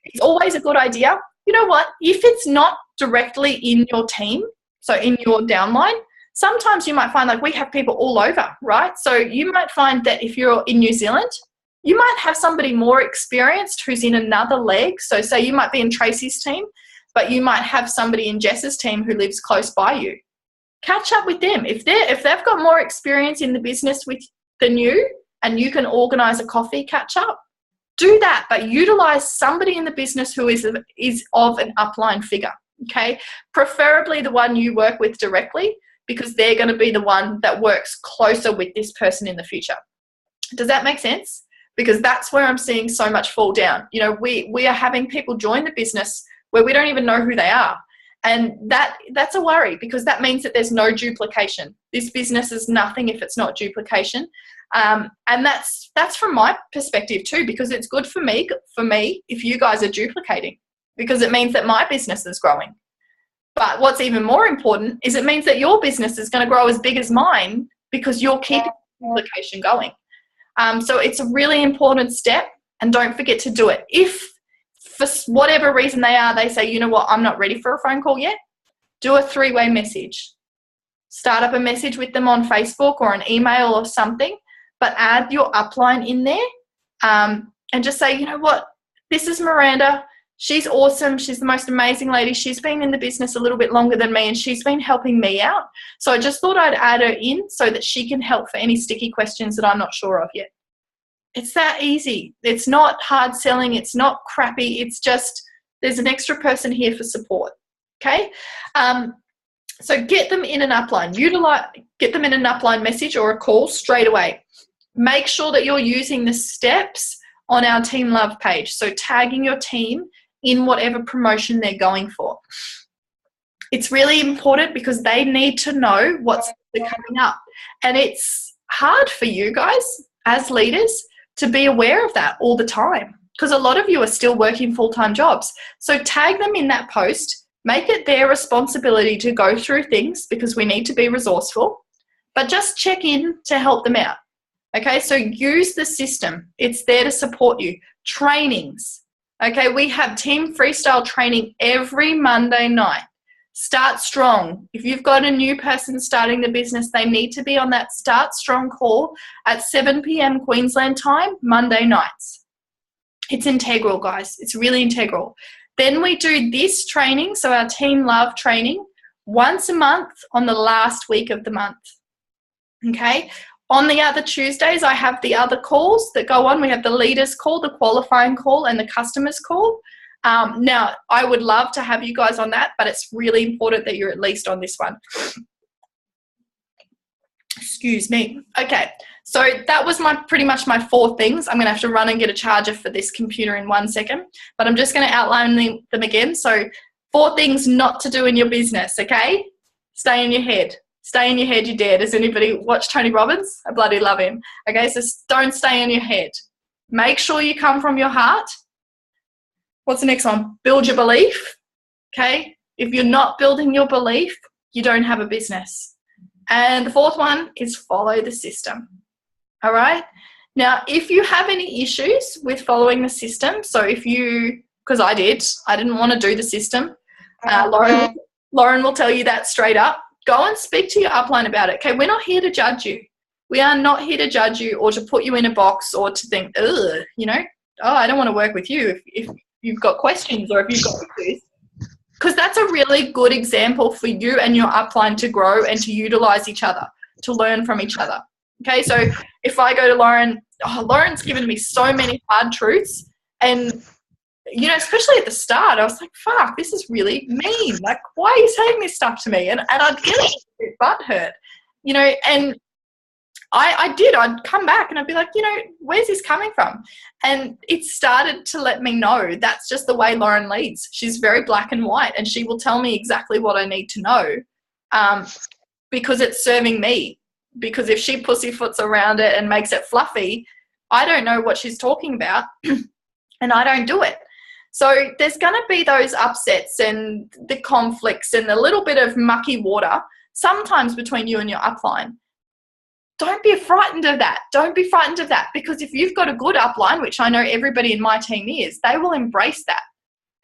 A: it's always a good idea. You know what? If it's not directly in your team, so in your downline, sometimes you might find like we have people all over, right? So you might find that if you're in New Zealand, you might have somebody more experienced who's in another leg. So say you might be in Tracy's team, but you might have somebody in Jess's team who lives close by you. Catch up with them. If they've got more experience in the business than you, and you can organize a coffee catch up, do that, but utilize somebody in the business who is of an upline figure, okay? Preferably the one you work with directly, because they're going to be the one that works closer with this person in the future. Does that make sense? Because that's where I'm seeing so much fall down. We are having people join the business where we don't even know who they are. And that's a worry, because that means that there's no duplication. This business is nothing if it's not duplication. And that's from my perspective too, because it's good for me if you guys are duplicating, because it means that my business is growing. But what's even more important is it means that your business is going to grow as big as mine, because you're keeping duplication going. So it's a really important step, and don't forget to do it. If for whatever reason they say, you know what, I'm not ready for a phone call yet, do a 3-way message. Start up a message with them on Facebook or an email or something, but add your upline in there and just say, you know what, this is Miranda. She's awesome. She's the most amazing lady. She's been in the business a little bit longer than me, and she's been helping me out. So I just thought I'd add her in so that she can help for any sticky questions that I'm not sure of yet. It's that easy. It's not hard selling. It's not crappy. It's just there's an extra person here for support. Okay? So get them in an upline. Get them in an upline message or a call straight away. Make sure that you're using the steps on our Team Love page. So tagging your team in whatever promotion they're going for. It's really important because they need to know what's coming up. And it's hard for you guys as leaders to be aware of that all the time, because a lot of you are still working full-time jobs. So tag them in that post. Make it their responsibility to go through things, because we need to be resourceful, but just check in to help them out. Okay, so use the system. It's there to support you. Trainings. Okay, we have Team Freestyle training every Monday night. Start strong. If you've got a new person starting the business, they need to be on that Start Strong call at 7 p.m. Queensland time, Monday nights. It's integral, guys. It's really integral. Then we do this training, so our Team Love training, once a month on the last week of the month. Okay? On the other Tuesdays, I have the other calls that go on. We have the leaders call, the qualifying call, and the customers call. Now, I would love to have you guys on that, but it's really important that you're at least on this one. Excuse me. Okay, so that was pretty much my 4 things. I'm going to have to run and get a charger for this computer in 1 second, but I'm just going to outline them again. So 4 things not to do in your business, okay? Stay in your head. Stay in your head, you dare. Does anybody watch Tony Robbins? I bloody love him. Okay, so don't stay in your head. Make sure you come from your heart. What's the next one? Build your belief. Okay, if you're not building your belief, you don't have a business. And the 4th one is follow the system. All right. Now, if you have any issues with following the system, so because I didn't want to do the system. Lauren will tell you that straight up. Go and speak to your upline about it. Okay, we're not here to judge you. We are not here to judge you or to put you in a box or to think, I don't want to work with you if you've got questions or if you've got issues. because that's a really good example for you and your upline to grow and to utilize each other, to learn from each other. Okay, so if I go to Lauren, Lauren's given me so many hard truths, and you know, especially at the start, I was like, fuck, this is really mean. Like, why are you saying this stuff to me? And I'd get a bit butthurt, you know, and I'd come back and I'd be like, you know, where's this coming from? And it started to let me know that's just the way Lauren leads. She's very black and white, and she will tell me exactly what I need to know, because it's serving me. Because if she pussyfoots around it and makes it fluffy, I don't know what she's talking about and I don't do it. So there's going to be those upsets and the conflicts and a little bit of mucky water sometimes between you and your upline. Don't be frightened of that. Don't be frightened of that, because if you've got a good upline, which I know everybody in my team is, they will embrace that.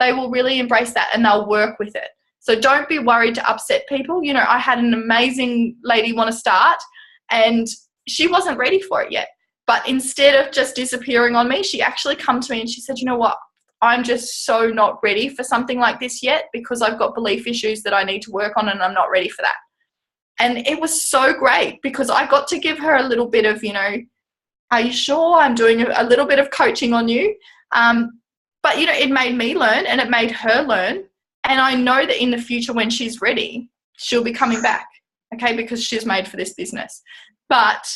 A: They will really embrace that and they'll work with it. So don't be worried to upset people. You know, I had an amazing lady want to start and she wasn't ready for it yet. But instead of just disappearing on me, she actually come to me and she said, you know what? I'm just so not ready for something like this yet because I've got belief issues that I need to work on and I'm not ready for that. And it was so great because I got to give her a little bit of, you know, are you sure? I'm doing a little bit of coaching on you. But, you know, it made me learn and it made her learn. And I know that in the future when she's ready, she'll be coming back, okay, because she's made for this business. But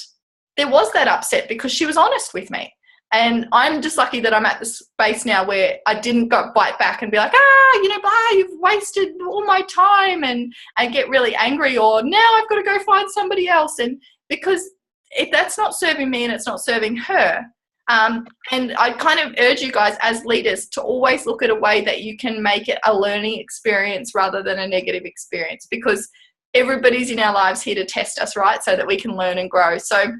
A: there was that upset because she was honest with me. And I'm just lucky that I'm at the space now where I didn't go bite back and be like, you know, blah, you've wasted all my time and get really angry, or now I've got to go find somebody else. And because if that's not serving me and it's not serving her, and I kind of urge you guys as leaders to always look at a way that you can make it a learning experience rather than a negative experience, because everybody's in our lives here to test us, right? So that we can learn and grow. So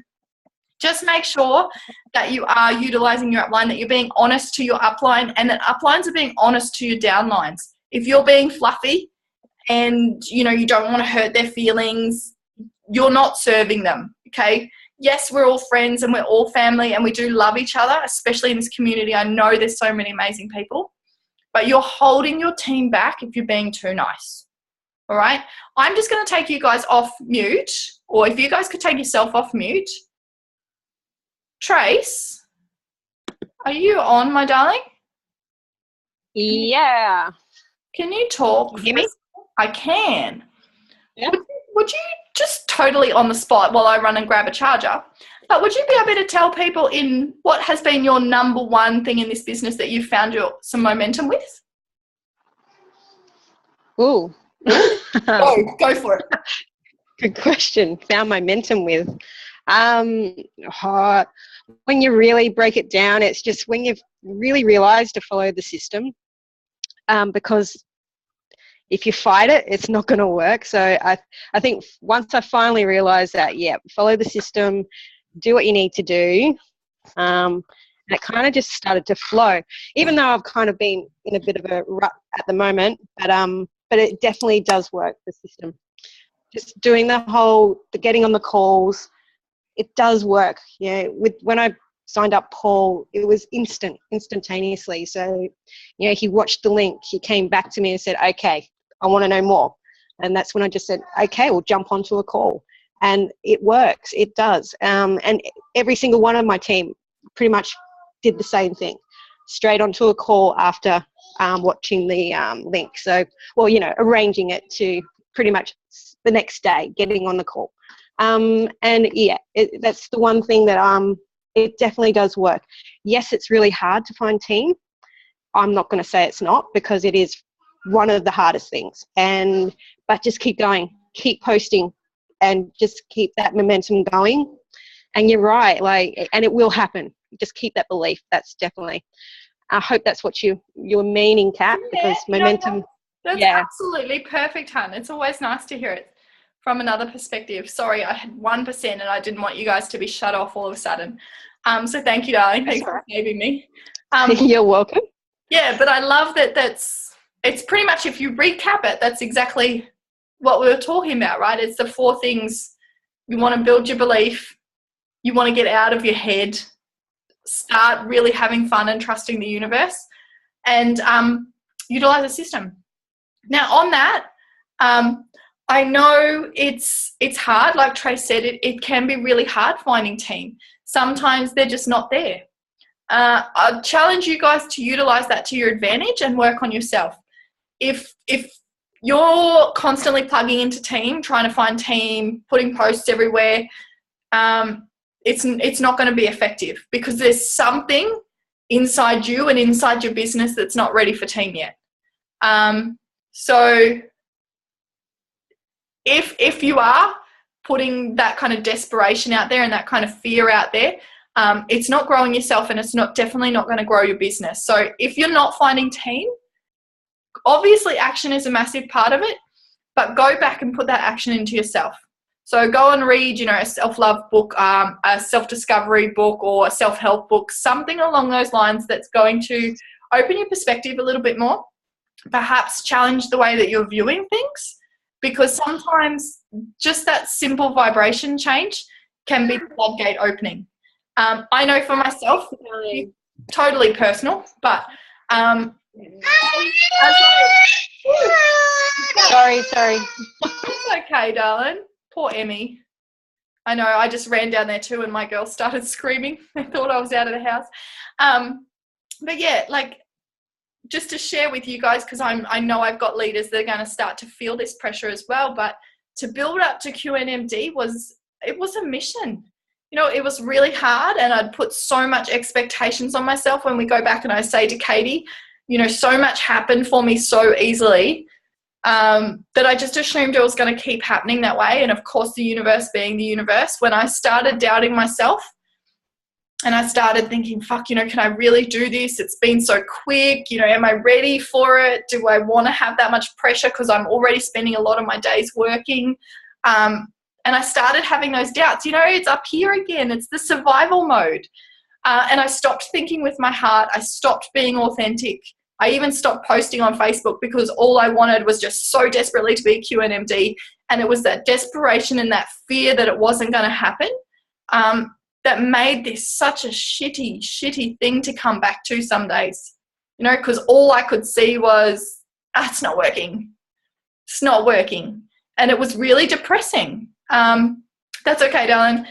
A: just make sure that you are utilizing your upline, that you're being honest to your upline, and that uplines are being honest to your downlines. If you're being fluffy and, you know, you don't want to hurt their feelings, you're not serving them, okay? Yes, we're all friends and we're all family and we do love each other, especially in this community. I know there's so many amazing people, but you're holding your team back if you're being too nice, all right? I'm just going to take you guys off mute, or if you guys could take yourself off mute. Trace, are you on, my darling?
B: Yeah.
A: Can you talk?
B: Can you hear me?
A: I can.
B: Yeah.
A: Would you just totally on the spot while I run and grab a charger, but would you be able to tell people in what has been your number one thing in this business that you've found some momentum with?
B: Ooh.
A: Go for it.
B: Good question. Found momentum with. When you really break it down, it's just when you've really realized to follow the system, because if you fight it, it's not going to work. So I think once I finally realized that, yeah, follow the system, do what you need to do, and it kind of just started to flow, even though I've kind of been in a bit of a rut at the moment, but it definitely does work, the system. Just doing the getting on the calls, it does work. Yeah, when I signed up Paul, it was instantaneously. So, you know, he watched the link, he came back to me and said, okay, I want to know more. And that's when I just said, okay, we'll jump onto a call. And it works, it does. And every single one of my team pretty much did the same thing, straight onto a call after watching the link. So, well, you know, arranging it to pretty much the next day, getting on the call. And yeah, that's the one thing that it definitely does work. Yes, it's really hard to find team. I'm not going to say it's not, because it is one of the hardest things. But just keep going, keep posting, and just keep that momentum going. And you're right, and it will happen. Just keep that belief. That's definitely. I hope that's what you're meaning, Kat, because momentum.
A: That's absolutely perfect, hun. It's always nice to hear it from another perspective. Sorry, I had 1% and I didn't want you guys to be shut off all of a sudden. So thank you, darling. Thanks for saving me.
B: You're welcome.
A: Yeah, but I love that it's pretty much, if you recap it, that's exactly what we were talking about, right? It's the 4 things. You want to build your belief. You want to get out of your head. Start really having fun and trusting the universe. And utilize a system. Now on that, I know it's hard. Like Trace said, it can be really hard finding team. Sometimes they're just not there. I'd challenge you guys to utilize that to your advantage and work on yourself. If you're constantly plugging into team, trying to find team, putting posts everywhere, it's not going to be effective, because there's something inside you and inside your business that's not ready for team yet. So if you are putting that kind of desperation out there and that kind of fear out there, it's not growing yourself, and it's definitely not going to grow your business. So if you're not finding team, obviously action is a massive part of it, but go back and put that action into yourself. So go and read, a self-love book, a self-discovery book, or a self-help book, something along those lines that's going to open your perspective a little bit more, perhaps challenge the way that you're viewing things, because sometimes just that simple vibration change can be the floodgate opening. I know for myself, totally personal, but
B: Sorry.
A: It's okay, darling. Poor Emmy. I know, I just ran down there too and my girls started screaming. They thought I was out of the house. But yeah, like, just to share with you guys, because I know I've got leaders that are going to start to feel this pressure as well, but to build up to QNMD was a mission. It was really hard, and I'd put so much expectations on myself. When we go back and I say to Katie, so much happened for me so easily, that I just assumed it was going to keep happening that way. And of course, the universe being the universe, when I started doubting myself and I started thinking, fuck, can I really do this? It's been so quick. Am I ready for it? Do I want to have that much pressure? Because I'm already spending a lot of my days working. And I started having those doubts. It's up here again. It's the survival mode. And I stopped thinking with my heart. I stopped being authentic. I even stopped posting on Facebook, because all I wanted was just so desperately to be QNMD. And it was that desperation and that fear that it wasn't going to happen that made this such a shitty thing to come back to some days. Because all I could see was, it's not working. It's not working. And it was really depressing. That's okay, darling.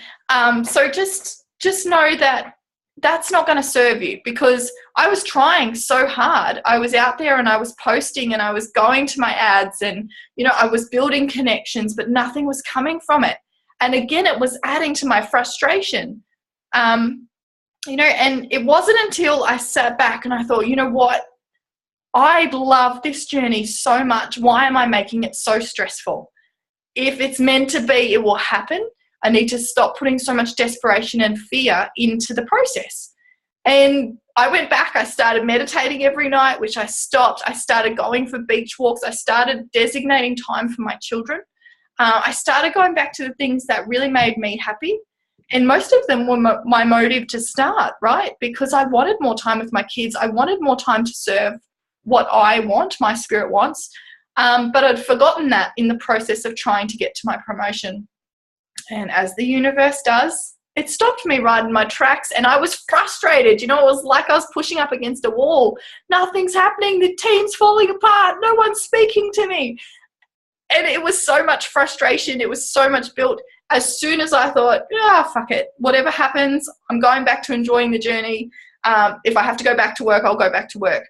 A: So just know that that's not going to serve you, because I was trying so hard. I was out there and I was posting and I was going to my ads and, I was building connections, but nothing was coming from it. And again, it was adding to my frustration. And it wasn't until I sat back and I thought, what? I love this journey so much. Why am I making it so stressful? If it's meant to be, it will happen. I need to stop putting so much desperation and fear into the process. And I went back. I started meditating every night, which I stopped. I started going for beach walks. I started designating time for my children. I started going back to the things that really made me happy. And most of them were my motive to start, right? Because I wanted more time with my kids. I wanted more time to serve what I want, my spirit wants. But I'd forgotten that in the process of trying to get to my promotion. And as the universe does, it stopped me right in my tracks, and I was frustrated. It was like I was pushing up against a wall. Nothing's happening. The team's falling apart. No one's speaking to me. And it was so much frustration. It was so much built. As soon as I thought, fuck it. Whatever happens, I'm going back to enjoying the journey. If I have to go back to work, I'll go back to work.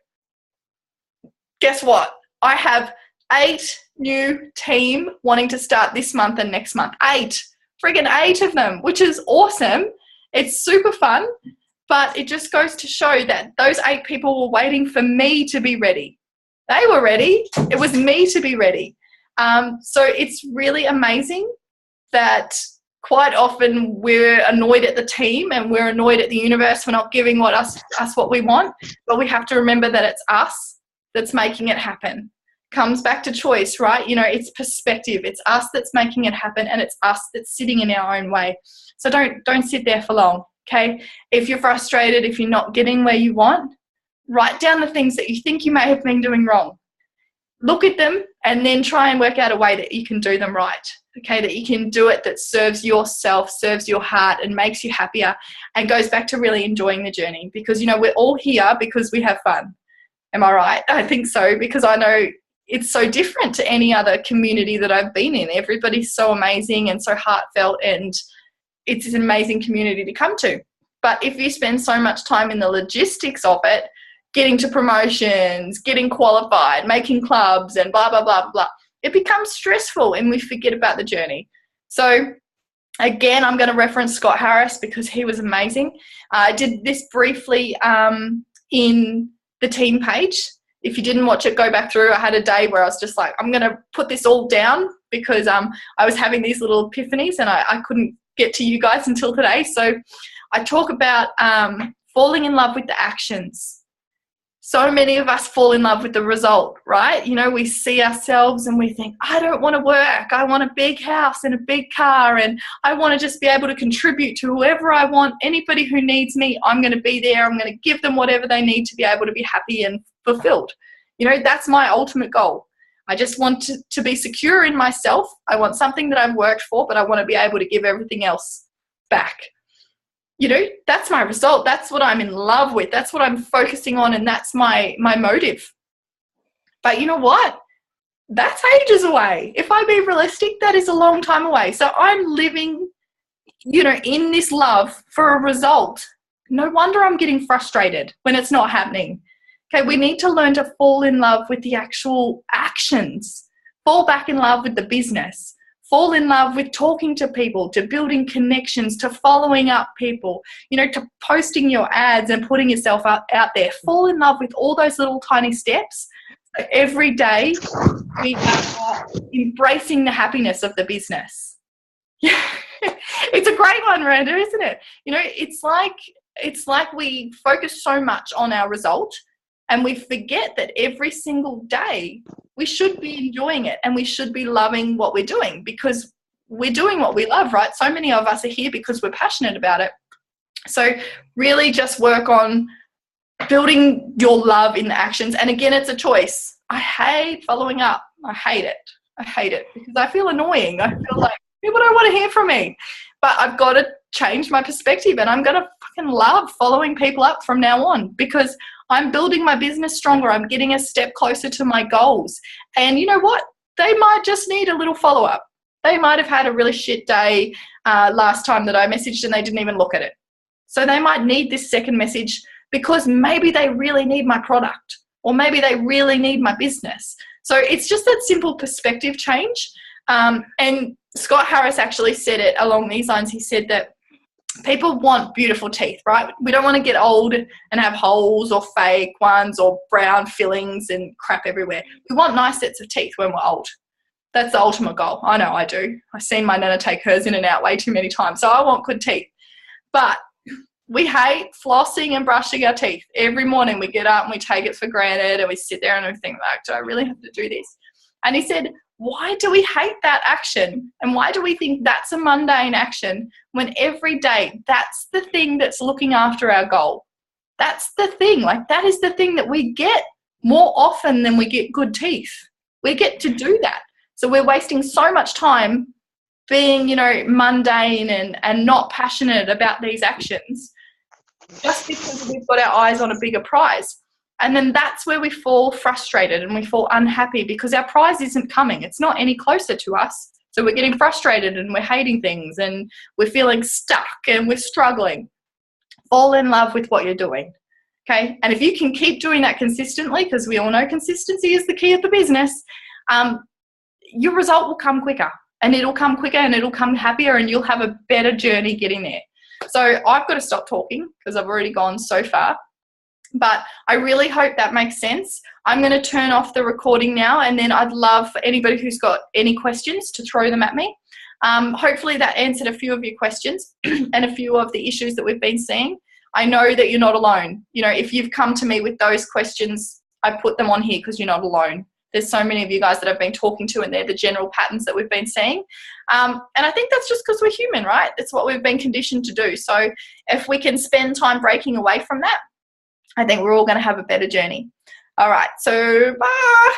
A: Guess what? I have 8 new team wanting to start this month and next month. 8. Friggin' 8 of them, which is awesome. It's super fun, but it just goes to show that those 8 people were waiting for me to be ready. They were ready. It was me to be ready. So it's really amazing that quite often we're annoyed at the team and we're annoyed at the universe for not giving us what we want, but we have to remember that it's us that's making it happen. Comes back to choice, right? It's perspective. It's us that's making it happen, and it's us that's sitting in our own way. So don't sit there for long, okay? If you're frustrated, if you're not getting where you want, write down the things that you think you may have been doing wrong. Look at them and then try and work out a way that you can do them right, okay? That you can do it that serves yourself, serves your heart, and makes you happier, and goes back to really enjoying the journey, because, we're all here because we have fun. Am I right? I think so, because I know it's so different to any other community that I've been in. Everybody's so amazing and so heartfelt, and it's an amazing community to come to. But if you spend so much time in the logistics of it, getting to promotions, getting qualified, making clubs and blah, blah, blah, blah, it becomes stressful and we forget about the journey. So again, I'm going to reference Scott Harris because he was amazing. I did this briefly in the team page. If you didn't watch it, go back through. I had a day where I was just like, I'm going to put this all down because I was having these little epiphanies and I couldn't get to you guys until today. So I talk about falling in love with the actions. So many of us fall in love with the result, right? You know, we see ourselves and we think, I don't want to work. I want a big house and a big car, and I want to just be able to contribute to whoever I want. Anybody who needs me, I'm going to be there. I'm going to give them whatever they need to be able to be happy and fulfilled. You know, that's my ultimate goal. I just want to be secure in myself. I want something that I've worked for, but I want to be able to give everything else back. You know, that's my result. That's what I'm in love with. That's what I'm focusing on, and that's my motive. But you know what? That's ages away. If I be realistic, that is a long time away. So I'm living, you know, in this love for a result. No wonder I'm getting frustrated when it's not happening. Okay, we need to learn to fall in love with the actual actions. Fall back in love with the business. Fall in love with talking to people, to building connections, to following up people, you know, to posting your ads and putting yourself out there. Fall in love with all those little tiny steps. So every day we are embracing the happiness of the business. Yeah, it's a great one, Miranda, isn't it? You know, it's like we focus so much on our result and we forget that every single day we should be enjoying it and we should be loving what we're doing because we're doing what we love, right? So many of us are here because we're passionate about it. So really just work on building your love in the actions. And again, it's a choice. I hate following up. I hate it because I feel annoying. I feel like people don't want to hear from me. But I've got to change my perspective and I'm going to fucking love following people up from now on because I'm building my business stronger. I'm getting a step closer to my goals. And you know what? They might just need a little follow-up. They might have had a really shit day last time that I messaged and they didn't even look at it. So they might need this second message because maybe they really need my product or maybe they really need my business. So it's just that simple perspective change. And Scott Harris actually said it along these lines. He said that people want beautiful teeth, right? We don't want to get old and have holes or fake ones or brown fillings and crap everywhere. We want nice sets of teeth when we're old. That's the ultimate goal. I know I do. I've seen my nana take hers in and out way too many times. So I want good teeth. But we hate flossing and brushing our teeth. Every morning we get up and we take it for granted and we sit there and we think, like, do I really have to do this? And he said, why do we hate that action? And why do we think that's a mundane action when every day that's the thing that's looking after our goal? That's the thing. Like, that is the thing that we get more often than we get good teeth. We get to do that. So we're wasting so much time being, you know, mundane and not passionate about these actions just because we've got our eyes on a bigger prize. And then that's where we fall frustrated and we fall unhappy because our prize isn't coming. It's not any closer to us. So we're getting frustrated and we're hating things and we're feeling stuck and we're struggling. Fall in love with what you're doing. Okay. And if you can keep doing that consistently, because we all know consistency is the key of the business, your result will come quicker and it'll come quicker and it'll come happier and you'll have a better journey getting there. So I've got to stop talking because I've already gone so far. But I really hope that makes sense. I'm going to turn off the recording now and then I'd love for anybody who's got any questions to throw them at me. Hopefully that answered a few of your questions and a few of the issues that we've been seeing. I know that you're not alone. You know, if you've come to me with those questions, I put them on here because you're not alone. There's so many of you guys that I've been talking to and they're the general patterns that we've been seeing. And I think that's just because we're human, right? It's what we've been conditioned to do. So if we can spend time breaking away from that, I think we're all going to have a better journey. All right, so bye.